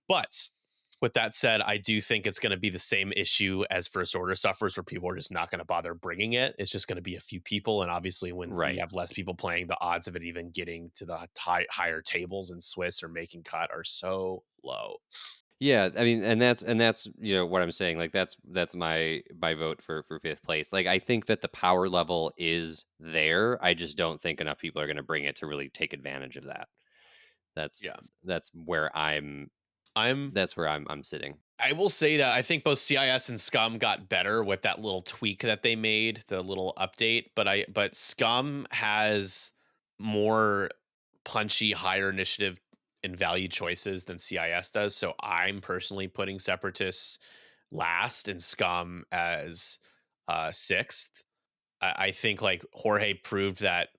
but with that said, I do think it's going to be the same issue as first order suffers, where people are just not going to bother bringing it. It's just going to be a few people, and obviously, when you Right. have less people playing, the odds of it even getting to the higher tables in Swiss or making cut are so low. Yeah, I mean, and that's what I'm saying. Like that's my vote for fifth place. Like I think that the power level is there. I just don't think enough people are going to bring it to really take advantage of that. That's Yeah, that's where I'm I'm. that's where I'm sitting. I will say that I think both CIS and Scum got better with that little tweak that they made, the little update. But Scum has more punchy, higher initiative and value choices than CIS does. So I'm personally putting Separatists last and Scum as sixth. I think like Jorge proved that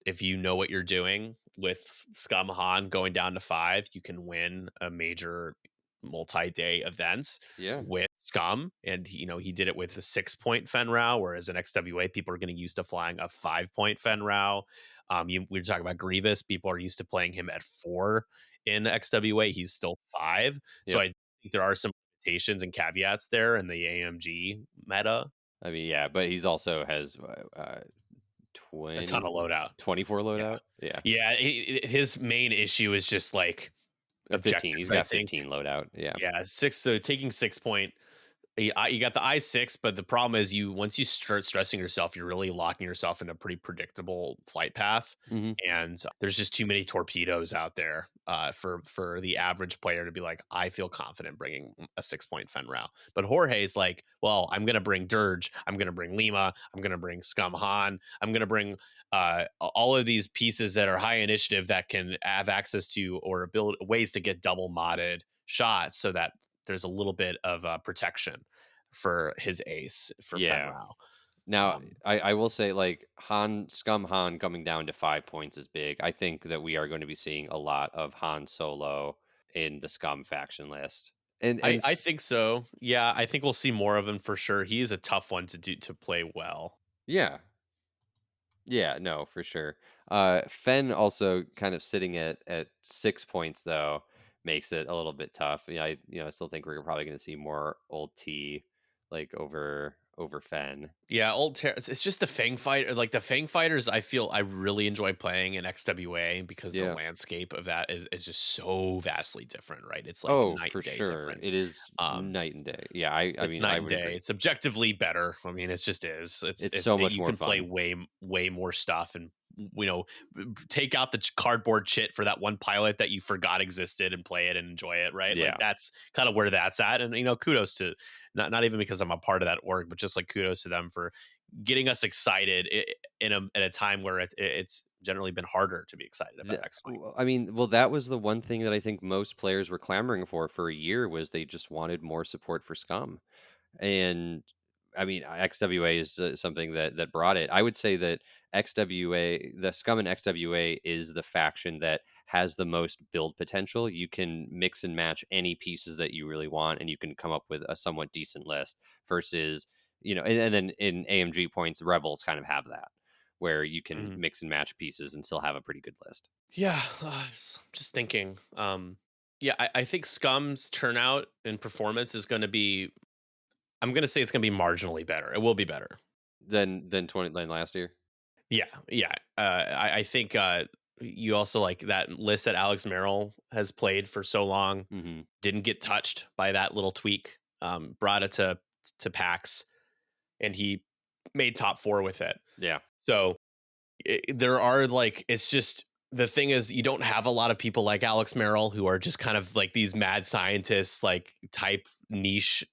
if you know what you're doing with Scum Han going down to 5, you can win a major multi-day events Yeah. with Scum. And he did it with a 6-point Fen Rao, whereas in XWA, people are getting used to flying a 5-point Fen Rao. We were talking about Grievous. People are used to playing him at 4 in XWA. He's still 5. So Yep. I think there are some limitations and caveats there in the AMG meta. I mean, yeah, but he's also has A ton of 20 loadout. 24 Yeah. loadout. Yeah. Yeah, his main issue is just, like, Or 15. He's objectives, I got think. 15 loadout. Yeah. Yeah, 6 so taking 6 point you got the I6, but the problem is once you start stressing yourself, you're really locking yourself in a pretty predictable flight path, Mhm. and there's just too many torpedoes out there for the average player to be like, I feel confident bringing a 6-point Fen Rao. But Jorge's like, well, I'm gonna bring Dirge, I'm gonna bring Lima, I'm gonna bring Scum Han, I'm gonna bring all of these pieces that are high initiative that can have access to or build ways to get double modded shots so that there's a little bit of protection for his ace for Yeah. Fenrau. Now, Um, I will say, like, Scum Han coming down to 5 points is big. I think that we are going to be seeing a lot of Han Solo in the Scum faction list. I think so. Yeah, I think we'll see more of him for sure. He is a tough one to play well. Yeah. Yeah, no, for sure. Fen also kind of sitting at 6 points though makes it a little bit tough. Yeah, I still think we're probably going to see more old T like over Fen. Yeah, it's just the Fang fighter. Like the Fang fighters, I feel I really enjoy playing in XWA because the Yeah. landscape of that is just so vastly different, right? It's like Oh, night for and day sure. It difference. is Um, night and day. Yeah, I It's mean, night I and would day. agree. It's objectively better. I mean, it's just is. It's so much You more can play fun. way more stuff and take out the cardboard chit for that one pilot that you forgot existed and play it and enjoy it, right? Like Yeah. that's kind of where that's at. And kudos to not even because I'm a part of that org, but just like kudos to them for getting us excited in a time where it's generally been harder to be excited about X-Wing. I mean, well, that was the one thing that I think most players were clamoring for a year was they just wanted more support for Scum. And I mean, XWA is something that brought it. I would say that XWA, the Scum and XWA is the faction that has the most build potential. You can mix and match any pieces that you really want, and you can come up with a somewhat decent list. Versus, and then in AMG points, Rebels kind of have that, where you can Mhm. mix and match pieces and still have a pretty good list. Yeah, just thinking. Yeah, I think Scum's turnout and performance is going to be. I'm going to say it's going to be marginally better. It will be better. Than 20 than last year. Yeah, yeah. I think you also like that list that Alex Merrill has played for so long. Hmm. Didn't get touched by that little tweak. Brought it to PAX, and he made top 4 with it. Yeah. So there are like it's just the thing is you don't have a lot of people like Alex Merrill who are just kind of like these mad scientists like type niche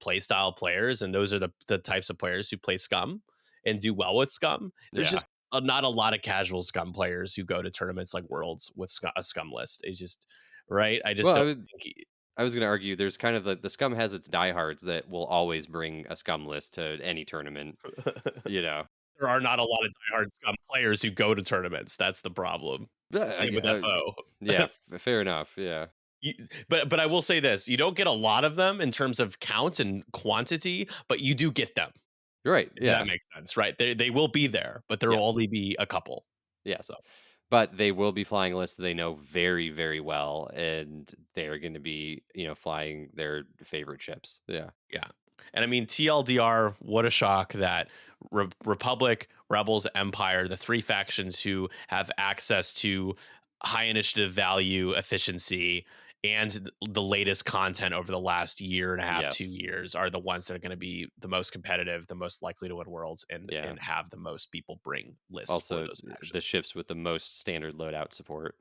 play style players, and those are the types of players who play Scum and do well with Scum. There's Yeah. just not a lot of casual Scum players who go to tournaments like Worlds with a Scum list. It's just right. I just Well, don't think I was going to argue there's kind of the Scum has its diehards that will always bring a Scum list to any tournament, you know. there are not a lot of diehard Scum players who go to tournaments. That's the problem. But, Same with FO. yeah, fair enough. Yeah. But I will say this: you don't get a lot of them in terms of count and quantity, but you do get them. You're right. If that Yeah. makes sense, right? They will be there, but there will Yes. only be a couple. So Yes. But they will be flying lists that they know very, very well, and they're going to be, flying their favorite ships. Yeah. yeah, and I mean TLDR. What a shock that Republic, Rebels, Empire, the 3 factions who have access to high initiative value, efficiency, and the latest content over the last year and a half, two Yes. years are the ones that are going to be the most competitive, the most likely to win worlds, Yeah. and have the most people bring lists for Also, those the factions. ships with the most standard loadout support.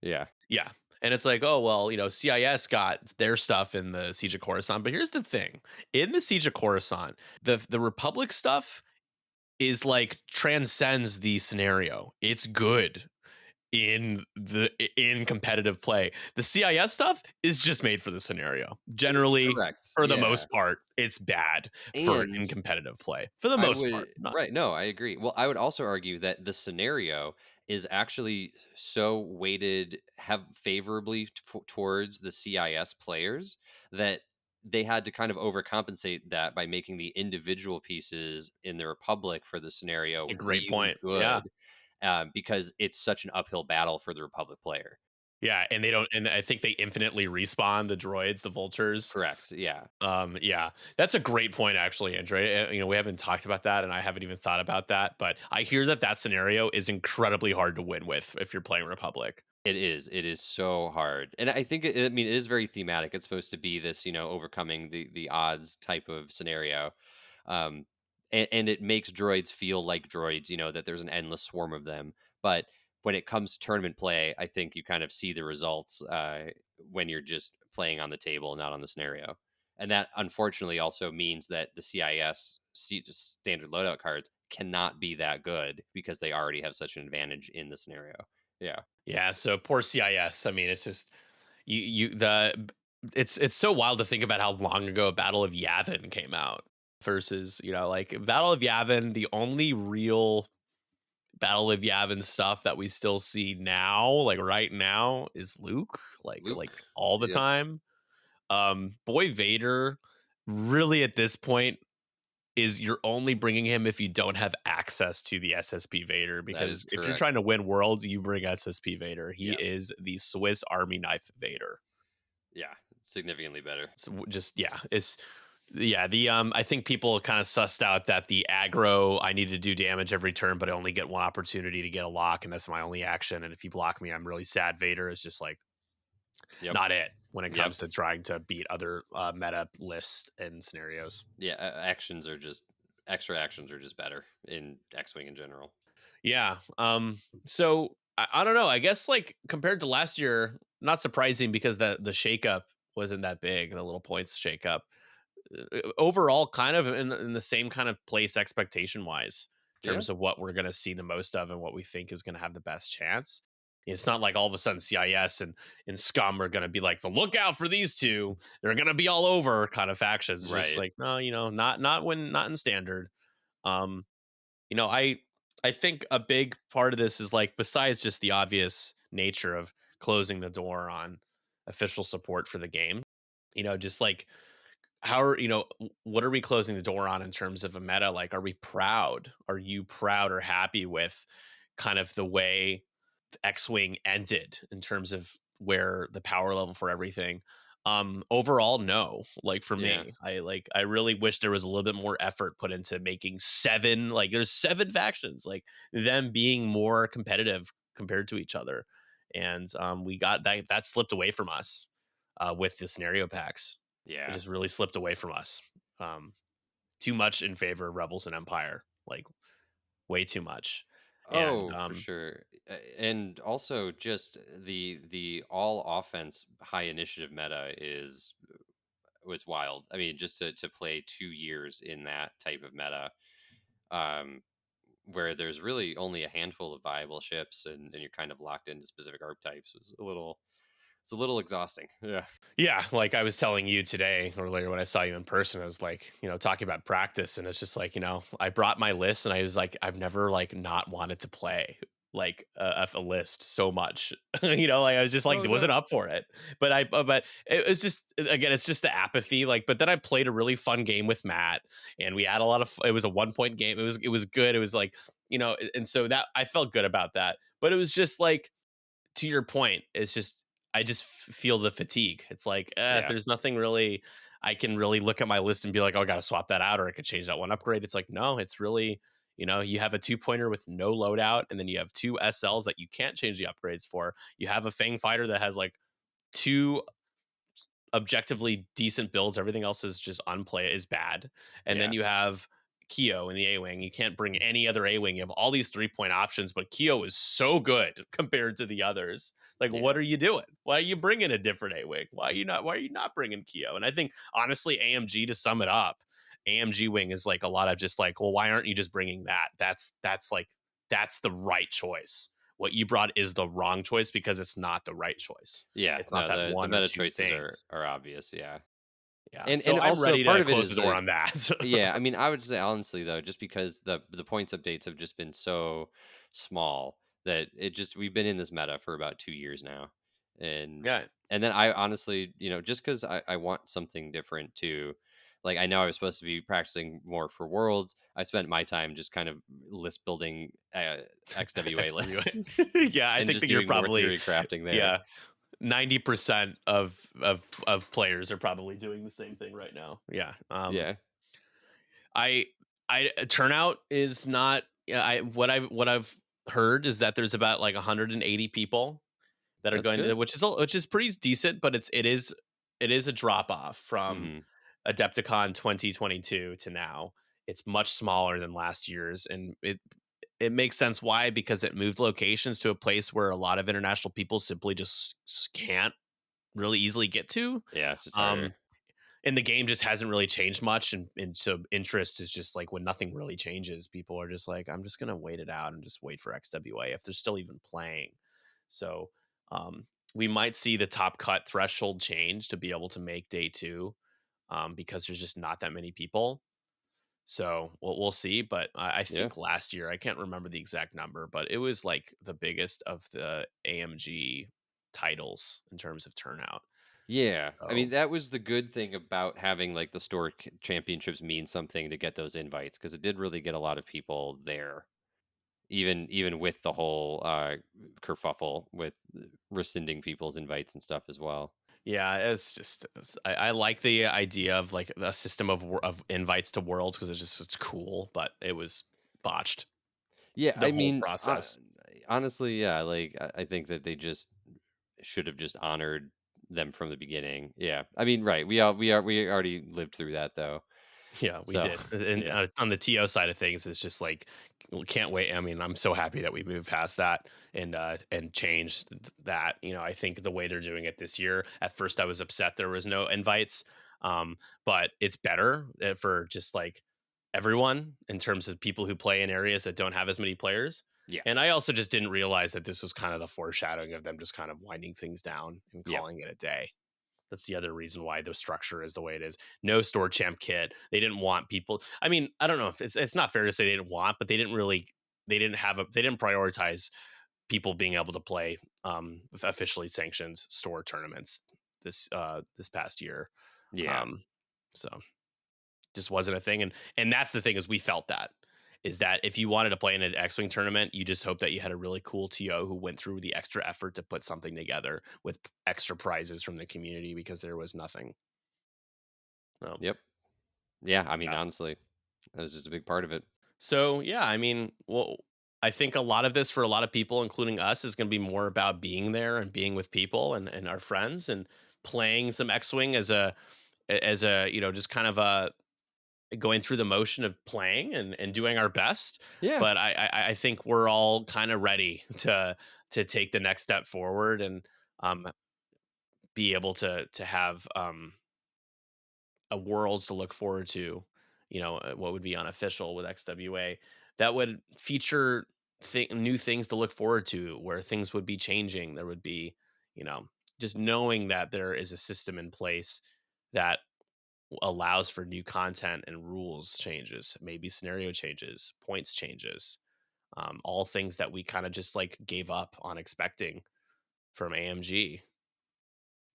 Yeah. Yeah. And it's like, oh, well, CIS got their stuff in the Siege of Coruscant. But here's the thing in the Siege of Coruscant, the Republic stuff is like transcends the scenario. It's good. in competitive play. The CIS stuff is just made for the scenario. Generally, Correct. for the Yeah. most part, it's bad for And in competitive play. For the I most part, would not right, no, I agree. Well, I would also argue that the scenario is actually so weighted have favorably towards the CIS players that they had to kind of overcompensate that by making the individual pieces in the Republic for the it's scenario a great really point. Yeah. good, because it's such an uphill battle for the Republic player. Yeah, and they don't and I think they infinitely respawn the droids, the vultures. Correct. Yeah. Yeah, that's a great point, actually, Andrew. We haven't talked about that, and I haven't even thought about that. But I hear that that scenario is incredibly hard to win with if you're playing Republic. It is. It is so hard, and I think I mean, it is very thematic. It's supposed to be this, overcoming the odds type of scenario, and it makes droids feel like droids. That there's an endless swarm of them. But when it comes to tournament play, I think you kind of see the results when you're just playing on the table, not on the scenario, and that unfortunately also means that the CIS standard loadout cards cannot be that good because they already have such an advantage in the scenario. Yeah. Yeah, so poor CIS. I mean, it's just you the it's so wild to think about how long ago Battle of Yavin came out versus, like Battle of Yavin, the only real Battle of Yavin stuff that we still see now, like right now, is Luke, like Luke. all the Yep, time. Boy Vader, really at this point, is you're only bringing him if you don't have access to the SSP Vader, that is because if you're correct. trying to win worlds, you bring SSP Vader. He Yes. is the Swiss Army knife Vader. Yeah, significantly better. So just yeah, it's yeah, the I think people kind of sussed out that the aggro, I need to do damage every turn, but I only get one opportunity to get a lock, and that's my only action. And if you block me, I'm really sad. Vader is just like Yep, not it when it yep. comes to trying to beat other meta lists and scenarios. Yeah, actions are just extra actions are just better in X-Wing in general. Yeah. So I don't know. I guess like compared to last year, not surprising because the shakeup wasn't that big. The little points shakeup. Overall, kind of in the same kind of place expectation wise, in Yeah, terms of what we're going to see the most of and what we think is going to have the best chance. It's not like all of a sudden CIS and Scum are going to be like the lookout for these two. They're going to be all over kind of factions. It's just right. like no, not in standard. Um, I think a big part of this is like besides just the obvious nature of closing the door on official support for the game, just like how are what are we closing the door on in terms of a meta? Like, are we proud? Are you proud or happy with kind of the way X-Wing ended in terms of where the power level for everything? Overall, no. Like for Yeah, me, I really wish there was a little bit more effort put into making seven, like there's seven factions, like them being more competitive compared to each other. And we got that slipped away from us with the scenario packs. It yeah. just really slipped away from us. Um, Too much in favor of Rebels and Empire, like way too much. And Oh, for sure. And also just the all offense high initiative meta is was wild. I mean, just to play 2 years in that type of meta, um, where there's really only a handful of viable ships, and you're kind of locked into specific archetypes, was it's a little exhausting. Yeah. yeah, like I was telling you today earlier when I saw you in person, I was like, talking about practice, and it's just like, I brought my list, and I was like, I've never like not wanted to play like a list so much, like I was just like Oh wasn't no. up for it. But it was just again, it's just the apathy. Like, but then I played a really fun game with Matt, and we had a lot of. It was a 1 point game. It was good. It was like and so that I felt good about that. But it was just like to your point, it's just I just feel the fatigue. It's like Yeah. there's nothing really I can really look at my list and be like, oh, I got to swap that out, or I could change that one upgrade. It's like no, it's really you have a 2 pointer with no loadout, and then you have two SLs that you can't change the upgrades for. You have a Fang fighter that has like two objectively decent builds. Everything else is just unplay is bad. And then Yeah. you have Keo in the A Wing. You can't bring any other A Wing. You have all these 3 point options, but Keo is so good compared to the others. Like, Yeah. what are you doing? Why are you bringing a different A Wing? Why are you not bringing Keo? And I think honestly, AMG, to sum it up, AMG Wing is like a lot of just like, well, why aren't you just bringing that? That's like that's the right choice. what you brought is the wrong choice because it's not the right choice. Yeah, It's not no, that the one or meta two choices things. are obvious, yeah. Yeah. And So I'm also ready to part of it close the is door that on that. yeah, I mean, I would say honestly though, just because the points updates have just been so small that it just we've been in this meta for about 2 years now, and Yeah. and then I honestly, just because I want something different too. Like I know I was supposed to be practicing more for Worlds. I spent my time just kind of list building XWA XWA. lists Yeah, I and think just that you're doing more probably theory crafting there. yeah, 90% of players are probably doing the same thing right now. Yeah. Yeah, I turnout is not yeah, I what I've heard is that there's about like 180 people that are that's going to, good. which is pretty decent, but it is a drop off from Hmm. Adepticon 2022 to now. It's much smaller than last year's, and it makes sense why, because it moved locations to a place where a lot of international people simply just can't really easily get to. Yeah, it's just Um, harder. and the game just hasn't really changed much, and so interest is just like when nothing really changes, people are just like, I'm just gonna wait it out and just wait for XWA if they're still even playing. So um, we might see the top cut threshold change to be able to make day two, because there's just not that many people. So we'll see. But I Yeah. think last year, I can't remember the exact number, but it was like the biggest of the AMG titles in terms of turnout. Yeah, I mean So that was the good thing about having like the store championships mean something to get those invites because it did really get a lot of people there, even with the whole kerfuffle with rescinding people's invites and stuff as well. yeah, it's just I like the idea of like a system of invites to worlds because it's cool, but it was botched Yeah, the I whole mean, process. honestly, yeah, like I think that they just should have just honored them from the beginning. Yeah, I mean, right? We already lived through that though, Yeah, we so did. And yeah, on the TO side of things, it's just like can't wait. I mean, I'm so happy that we moved past that and changed that. You know, I think the way they're doing it this year. At first, I was upset there was no invites, but it's better for just like everyone in terms of people who play in areas that don't have as many players. yeah, And I also just didn't realize that this was kind of the foreshadowing of them just kind of winding things down and yeah, calling it a day. That's the other reason why the structure is the way it is. No store champ kit. They didn't want people. I mean, I don't know if it's not fair to say they didn't want, but they didn't prioritize people being able to play officially sanctioned store tournaments this past year. yeah, Um, so just wasn't a thing, and that's the thing is we felt that is that if you wanted to play in an X-Wing tournament, you just hope that you had a really cool TO who went through the extra effort to put something together with extra prizes from the community because there was nothing. Um, yep, yeah. I mean, yeah. honestly, that was just a big part of it. So yeah, I mean, well, I think a lot of this for a lot of people, including us, is going to be more about being there and being with people and our friends and playing some X-Wing as a just kind of a going through the motion of playing and doing our best. Yeah, But I think we're all kind of ready to take the next step forward and um, be able to have a worlds to look forward to. You know, what would be unofficial with XWA that would feature new things to look forward to, where things would be changing. There would be, you know, just knowing that there is a system in place that allows for new content and rules changes, maybe scenario changes, points changes, all things that we kind of just like gave up on expecting from AMG.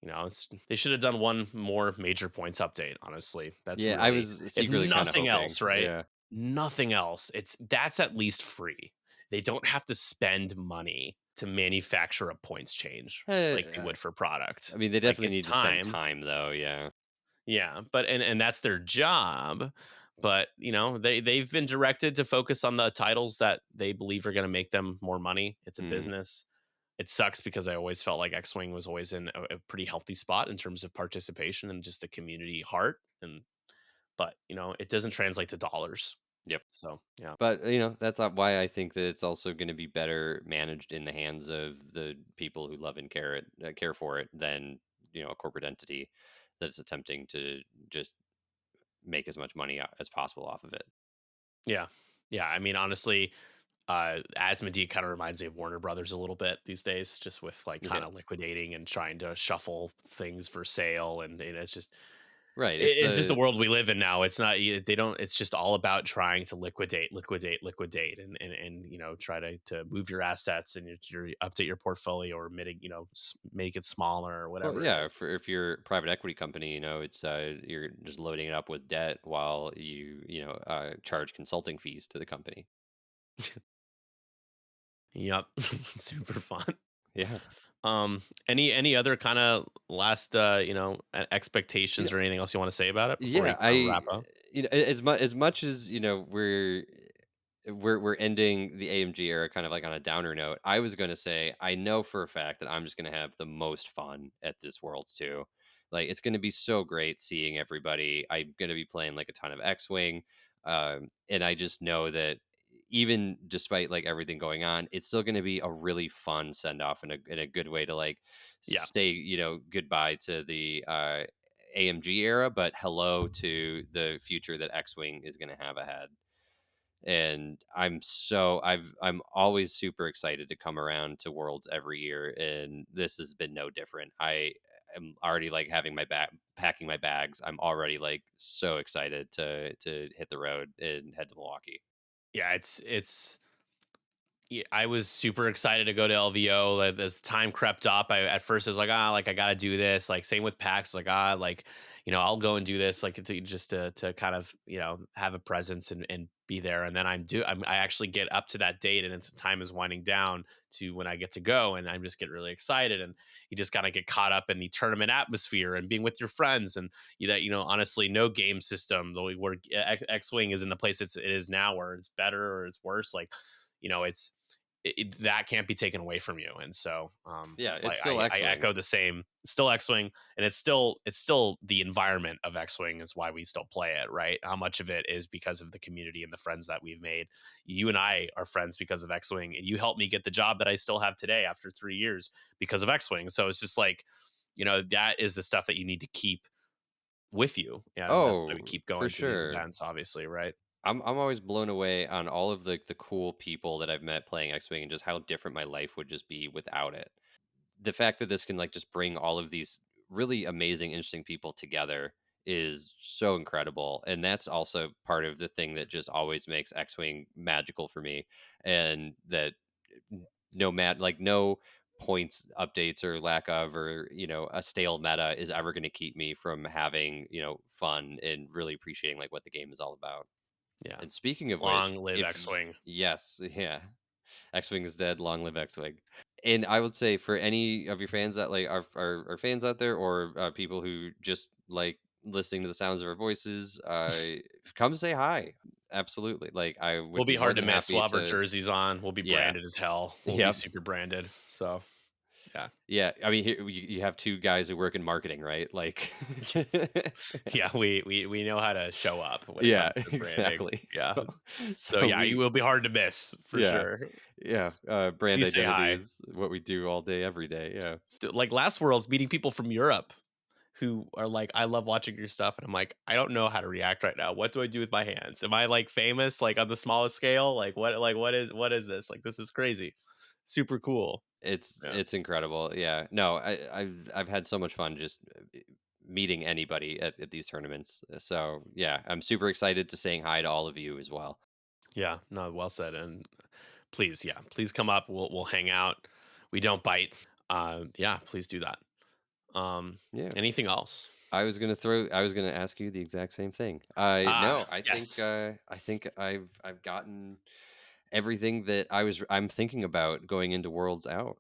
You know, they should have done one more major points update. Honestly, that's yeah. I really, was if secretly kind of nothing hoping. else, right? Yeah. Nothing else. That's at least free. They don't have to spend money to manufacture a points change like they Uh, would for product. I mean, they Like definitely it's need to spend time. time, though. Yeah. Yeah, but and that's their job. But you know, they've been directed to focus on the titles that they believe are going to make them more money. It's a Hmm. business. It sucks because I always felt like X Wing was always in a pretty healthy spot in terms of participation and just the community heart. And but you know, it doesn't translate to dollars. Yep. So yeah, But that's not why I think that it's also going to be better managed in the hands of the people who love and care for it, than a corporate entity that's attempting to just make as much money as possible off of it. yeah, yeah. I mean, honestly, Asmodee kind of reminds me of Warner Brothers a little bit these days, just with like kind Yeah. of liquidating and trying to shuffle things for sale, and it's just Right. it's just the world we live in now. It's not they don't. It's just all about trying to liquidate, and try to move your assets and your update your portfolio or mitigate, make it smaller or Well, whatever it yeah, is. if you're a private equity company, it's you're just loading it up with debt while charge consulting fees to the company. Yep, super fun. Yeah. Any other kind of last You know, expectations or anything else you want to say about it before we yeah, kind of wrap up? as much as, we're ending the AMG era kind of like on a downer note. I was going to say I know for a fact that I'm just going to have the most fun at this Worlds too. Like it's going to be so great seeing everybody. I'm going to be playing like a ton of X-wing, and I just know that even despite like everything going on, it's still going to be a really fun send off and a good way to like Yeah. say goodbye to the AMG era, but hello to the future that X-wing is going to have ahead. And I'm always super excited to come around to Worlds every year, and this has been no different. I am already like having my bag packing my bags. I'm already like so excited to hit the road and head to Milwaukee. Yeah, it's yeah, I was super excited to go to LVO. Like, as time crept up, I at first I was like, like I gotta do this. Like same with PAX, like I'll go and do this, like just to kind of have a presence and be there. And then I actually get up to that date, and it's time is winding down to when I get to go, and I just get really excited. And you just gotta get caught up in the tournament atmosphere and being with your friends, and honestly, no game system, though, where X Wing is in the place it is now, where it's better or it's worse. Like it's that can't be taken away from you. And so, Yeah, like it's still I X-wing. echo the same. It's still X-wing, and it's still the environment of X-wing is why we still play it, right? How much of it is because of the community and the friends that we've made. You and I are friends because of X-wing, and you helped me get the job that I still have today after 3 years because of X-wing. So it's just like, that is the stuff that you need to keep with you, and that's why we Oh, keep for going to these sure. events, obviously, right? I'm always blown away on all of the cool people that I've met playing X-wing and just how different my life would just be without it. The fact that this can like just bring all of these really amazing, interesting people together is so incredible. And that's also part of the thing that just always makes X-wing magical for me. And that no matter like no points updates or lack of or a stale meta is ever going to keep me from having fun and really appreciating like what the game is all about. Yeah. And speaking of Long which, live X-wing. yes, yeah, X-wing is dead. Long live X-wing. And I would say for any of your fans that like are fans out there, or people who just like listening to the sounds of our voices, come say hi. Absolutely, like I would We'll be be more hard to than miss. happy We'll have our to. jerseys on. We'll be Yeah, branded as hell. We'll be yep, super branded. So, yeah. yeah. I mean, here you have two guys who work in marketing, right? Like, Yeah, we know how to show up when it yeah, comes to branding. exactly. Yeah. So, So, so yeah, you we, will be hard to miss for yeah, sure. yeah. Brand Please say identity hi. is what we do all day, every day. Yeah. Like last Worlds, meeting people from Europe who are like, I love watching your stuff. And I'm like, I don't know how to react right now. What do I do with my hands? Am I like famous, like on the smallest scale? What is this? Like, this is crazy. Super cool. Yeah. It's incredible. Yeah. No, I've had so much fun just meeting anybody at these tournaments. So yeah, I'm super excited to saying hi to all of you as well. Yeah. No, well said. And please, yeah, please come up. We'll hang out. We don't bite. Yeah, please do that. Um, Yeah. anything else? I was gonna ask you the exact same thing. I Ah, no, yes. I think I've gotten everything that I'm thinking about going into Worlds out.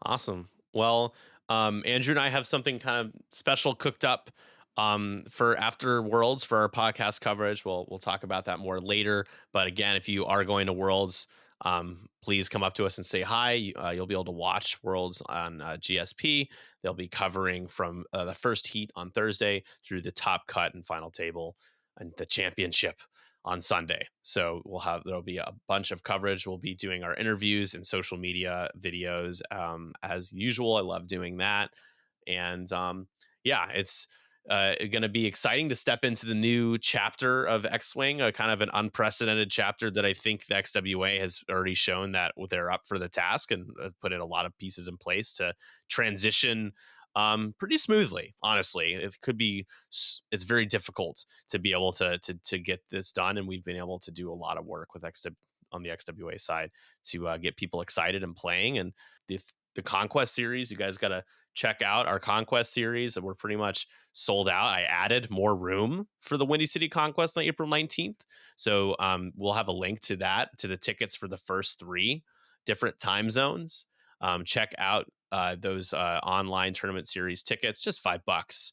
Awesome. Well, Andrew and I have something kind of special cooked up for after Worlds for our podcast coverage. We'll talk about that more later. But again, if you are going to Worlds, please come up to us and say hi. You'll be able to watch Worlds on GSP. They'll be covering from the first heat on Thursday through the top cut and final table and the championship on Sunday. So there'll be a bunch of coverage. We'll be doing our interviews and social media videos as usual. I love doing that, and yeah, it's going to be exciting to step into the new chapter of X-Wing, a kind of an unprecedented chapter that I think the XWA has already shown that they're up for the task and have put in a lot of pieces in place to transition pretty smoothly. Honestly, it's very difficult to be able to get this done, and we've been able to do a lot of work with on the XWA side to get people excited and playing. And the Conquest series, you guys got to check out our Conquest series. We're pretty much sold out. I added more room for the Windy City Conquest on April 19th. So we'll have a link to that, to the tickets for the first 3 different time zones. Check out those online tournament series tickets. Just $5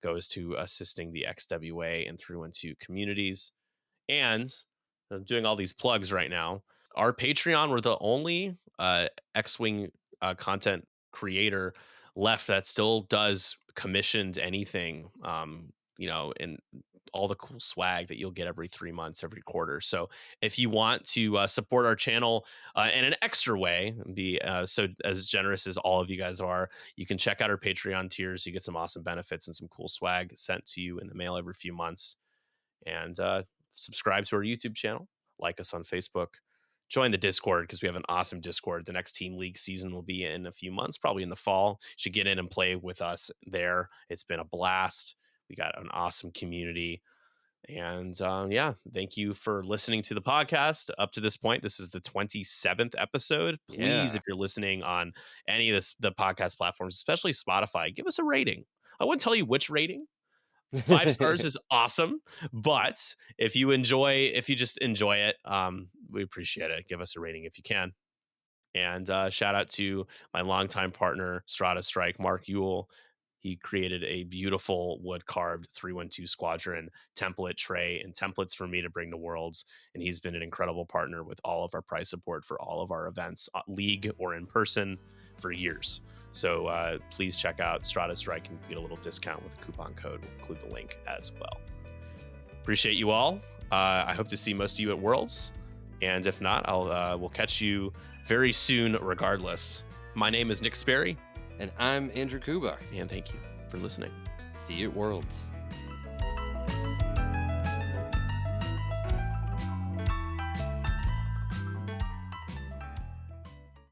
goes to assisting the XWA and 312 communities. And I'm doing all these plugs right now. Our Patreon, we're the only X-Wing content creator left that still does commissioned anything, and all the cool swag that you'll get every 3 months, every quarter. So if you want to support our channel in an extra way, and be so as generous as all of you guys are, you can check out our Patreon tiers. You get some awesome benefits and some cool swag sent to you in the mail every few months. And subscribe to our YouTube channel, like us on Facebook, join the Discord because we have an awesome Discord. The next Team League season will be in a few months, probably in the fall. You should get in and play with us there. It's been a blast. We got an awesome community. And thank you for listening to the podcast up to this point. This is the 27th episode. Please, Yeah. if you're listening on any of the podcast platforms, especially Spotify, give us a rating. I wouldn't tell you which rating. 5 stars is awesome, but if you just enjoy it, we appreciate it. Give us a rating if you can. And shout out to my longtime partner, Strata Strike, Mark Ewell. He created a beautiful wood carved 312 Squadron template tray and templates for me to bring to Worlds. And he's been an incredible partner with all of our prize support for all of our events, league or in person, for years. So please check out Strata Strike and get a little discount with a coupon code. We'll include the link as well. Appreciate you all. I hope to see most of you at Worlds. And if not, we'll catch you very soon regardless. My name is Nick Sperry. And I'm Andrew Kouba. And thank you for listening. See you at Worlds.